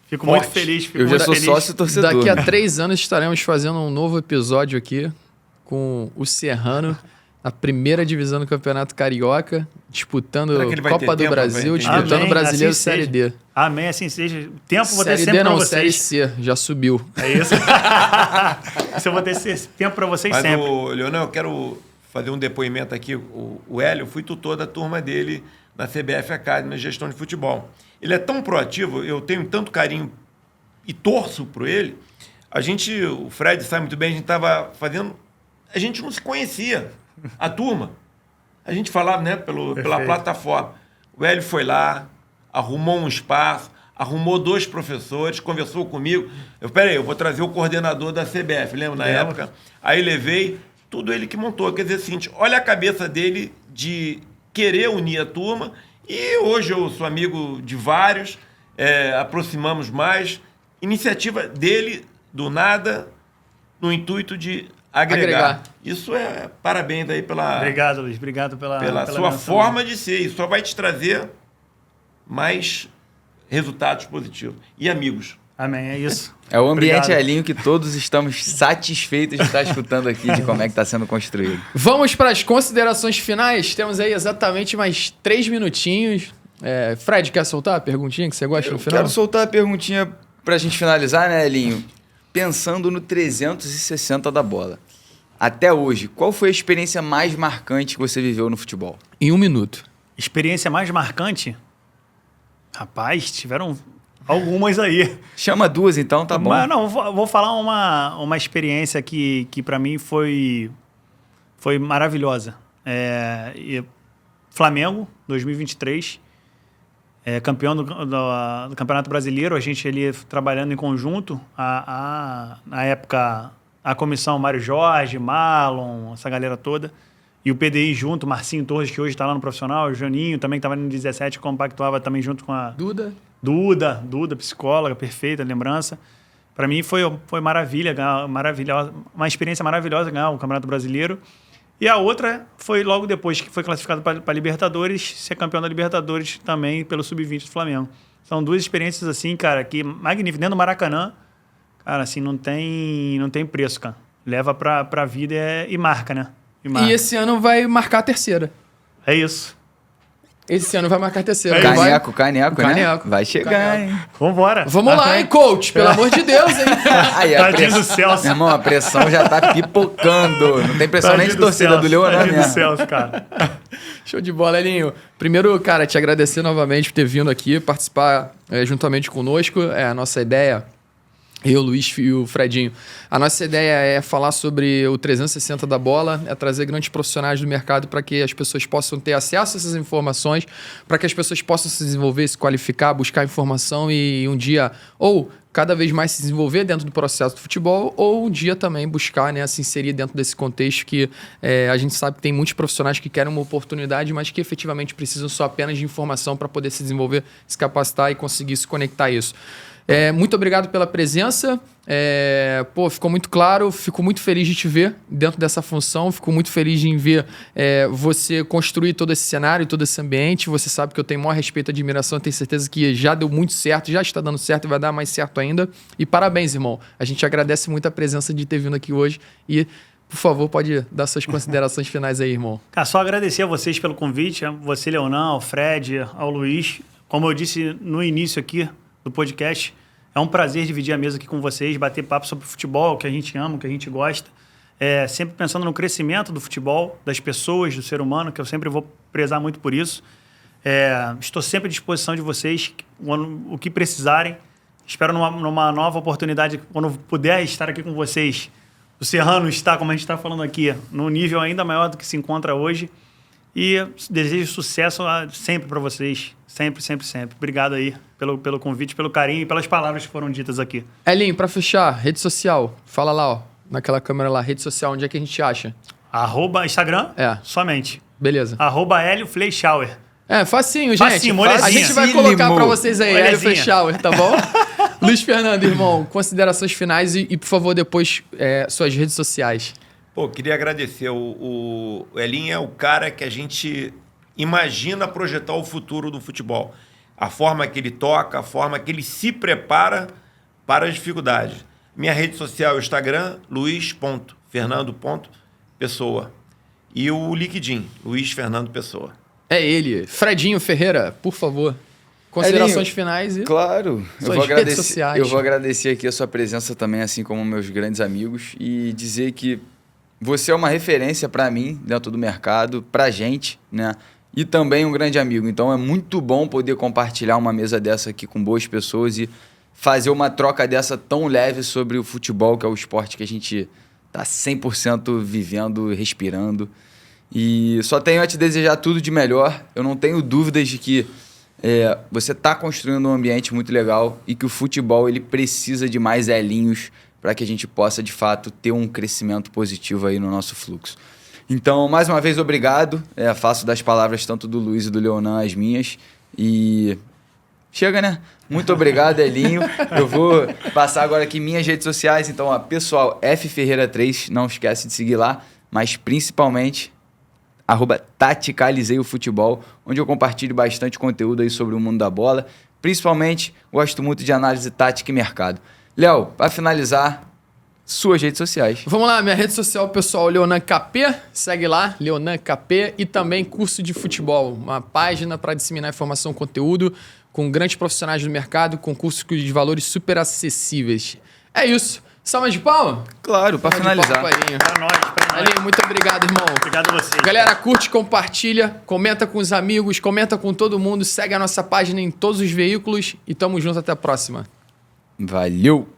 Fico Forte. muito feliz. Eu já sou sócio torcedor. Daqui a né? 3 anos estaremos fazendo um novo episódio aqui com o Serrano, na primeira divisão do Campeonato Carioca, disputando Será que ele vai Copa ter do tempo? Brasil, Vai ter disputando Amém, o Brasileiro assim Série seja. D. Amém, assim seja. Tempo vou ter Série sempre D para não, vocês. Série C, já subiu. É isso. Isso eu vou ter tempo para vocês Mas, sempre. Leonel, eu quero fazer um depoimento aqui. O Hélio, fui tutor da turma dele na CBF Academy, na gestão de futebol. Ele é tão proativo, eu tenho tanto carinho e torço por ele. O Fred sabe muito bem, a gente estava fazendo... A gente não se conhecia, a turma. A gente falava, né, pela plataforma. O Hélio foi lá, arrumou um espaço, arrumou 2 professores, conversou comigo. Eu vou trazer o coordenador da CBF, lembra na época? Aí levei, tudo ele que montou. Quer dizer o seguinte, olha a cabeça dele de querer unir a turma. E hoje eu sou amigo de vários, aproximamos mais. Iniciativa dele, do nada, no intuito de agregar. Isso é parabéns aí Obrigado, Luiz. Obrigado pela sua menção. forma de ser. Isso só vai te trazer mais resultados positivos. E amigos. Amém, é isso. É o ambiente Obrigado. alinho que todos estamos satisfeitos de estar escutando aqui de como é que está sendo construído. Vamos para as considerações finais. Temos aí exatamente mais 3 minutinhos. Fred, quer soltar a perguntinha que você gosta no final? Quero soltar a perguntinha pra gente finalizar, né, Elinho? Pensando no 360 da bola. Até hoje, qual foi a experiência mais marcante que você viveu no futebol? Em 1 minuto. Experiência mais marcante? Rapaz, tiveram algumas aí. Chama 2 então, tá bom. Mas não, vou falar uma experiência que para mim foi maravilhosa. Flamengo, 2023, campeão do Campeonato Brasileiro, a gente ali trabalhando em conjunto, na época a comissão Mário Jorge, Marlon, essa galera toda, e o PDI junto, Marcinho Torres, que hoje está lá no profissional, o Juninho também estava no 17, compactuava também junto com a Duda, psicóloga, perfeita lembrança. Para mim foi maravilha, uma experiência maravilhosa ganhar o Campeonato Brasileiro. E a outra foi logo depois que foi classificado para Libertadores, ser campeão da Libertadores também pelo Sub-20 do Flamengo. São 2 experiências assim, cara, que magníficas. Dentro do Maracanã, cara, assim, não tem preço, cara. Leva pra vida e marca, né? E esse ano vai marcar a 3ª. É isso. Esse ano vai marcar a 3ª. Caneco, né? Caneco. Vai chegar, Caneco. hein? Vambora. Vamos lá, hein, coach? Pelo amor de Deus, hein? Aí, Tadinho do Celso. Meu irmão, a pressão já tá pipocando. Não tem pressão nem de torcida do Leonardo, Tadinho do né? Celso, cara. Show de bola, Elinho. Primeiro, cara, te agradecer novamente por ter vindo aqui, participar juntamente conosco. A nossa ideia, eu, o Luiz e o Fredinho, a nossa ideia é falar sobre o 360 da bola, é trazer grandes profissionais do mercado para que as pessoas possam ter acesso a essas informações, para que as pessoas possam se desenvolver, se qualificar, buscar informação e um dia, ou cada vez mais se desenvolver dentro do processo do futebol, ou um dia também buscar, né, se inserir dentro desse contexto que a gente sabe que tem muitos profissionais que querem uma oportunidade, mas que efetivamente precisam só apenas de informação para poder se desenvolver, se capacitar e conseguir se conectar a isso. Muito obrigado pela presença. Ficou muito claro. Fico muito feliz de te ver dentro dessa função. Fico muito feliz em ver você construir todo esse cenário, todo esse ambiente. Você sabe que eu tenho maior respeito e admiração. Tenho certeza que já deu muito certo, já está dando certo e vai dar mais certo ainda. E parabéns, irmão. A gente agradece muito a presença de ter vindo aqui hoje. E, por favor, pode dar suas considerações finais aí, irmão. Cara, só agradecer a vocês pelo convite. Você, Leonan, ao Fred, ao Luiz. Como eu disse no início aqui do podcast, é um prazer dividir a mesa aqui com vocês, bater papo sobre futebol, que a gente ama, que a gente gosta. Sempre pensando no crescimento do futebol, das pessoas, do ser humano, que eu sempre vou prezar muito por isso. Estou sempre à disposição de vocês, o que precisarem. Espero numa nova oportunidade, quando puder estar aqui com vocês. O Serrano está, como a gente está falando aqui, num nível ainda maior do que se encontra hoje. E desejo sucesso sempre para vocês. Sempre, sempre, sempre. Obrigado aí pelo convite, pelo carinho e pelas palavras que foram ditas aqui. Elinho, para fechar, rede social. Fala lá, ó, naquela câmera lá, rede social, onde é que a gente acha? Instagram? Somente. Beleza. Hélio Fleischauer. Facinho, gente. Facinho, molezinha. A gente vai colocar para vocês aí, Hélio Molezinha. Fleischauer, tá bom? Luiz Fernando, irmão, considerações finais e por favor, depois, suas redes sociais. Queria agradecer. O Elinho é o cara que a gente imagina projetar o futuro do futebol. A forma que ele toca, a forma que ele se prepara para as dificuldades. Minha rede social é o Instagram, luiz.fernando.pessoa. E o LinkedIn, Luiz Fernando Pessoa. É ele, Fredinho Ferreira, por favor. Considerações finais e... Claro, redes sociais. Eu vou agradecer aqui a sua presença também, assim como meus grandes amigos, e dizer que você é uma referência para mim dentro do mercado, para a gente, né? E também um grande amigo. Então é muito bom poder compartilhar uma mesa dessa aqui com boas pessoas e fazer uma troca dessa tão leve sobre o futebol, que é o esporte que a gente está 100% vivendo, respirando. E só tenho a te desejar tudo de melhor. Eu não tenho dúvidas de que você está construindo um ambiente muito legal e que o futebol ele precisa de mais elinhos para que a gente possa, de fato, ter um crescimento positivo aí no nosso fluxo. Então, mais uma vez, obrigado. Faço das palavras tanto do Luiz e do Leonan as minhas. E chega, né? Muito obrigado, Elinho. Eu vou passar agora aqui minhas redes sociais. Então, pessoal, FFerreira3, não esquece de seguir lá. Mas, principalmente, @taticalizei o futebol, onde eu compartilho bastante conteúdo aí sobre o mundo da bola. Principalmente, gosto muito de análise tática e mercado. Léo, para finalizar, suas redes sociais. Vamos lá, minha rede social, pessoal, Leonan KP, segue lá, Leonan KP, e também curso de futebol, uma página para disseminar informação e conteúdo com grandes profissionais do mercado, com cursos de valores super acessíveis. É isso. Salva de palma? Claro, para finalizar. Pra nós. Elinho, muito obrigado, irmão. Obrigado a vocês. Galera, curte, compartilha, comenta com os amigos, comenta com todo mundo, segue a nossa página em todos os veículos e tamo junto até a próxima. Valeu!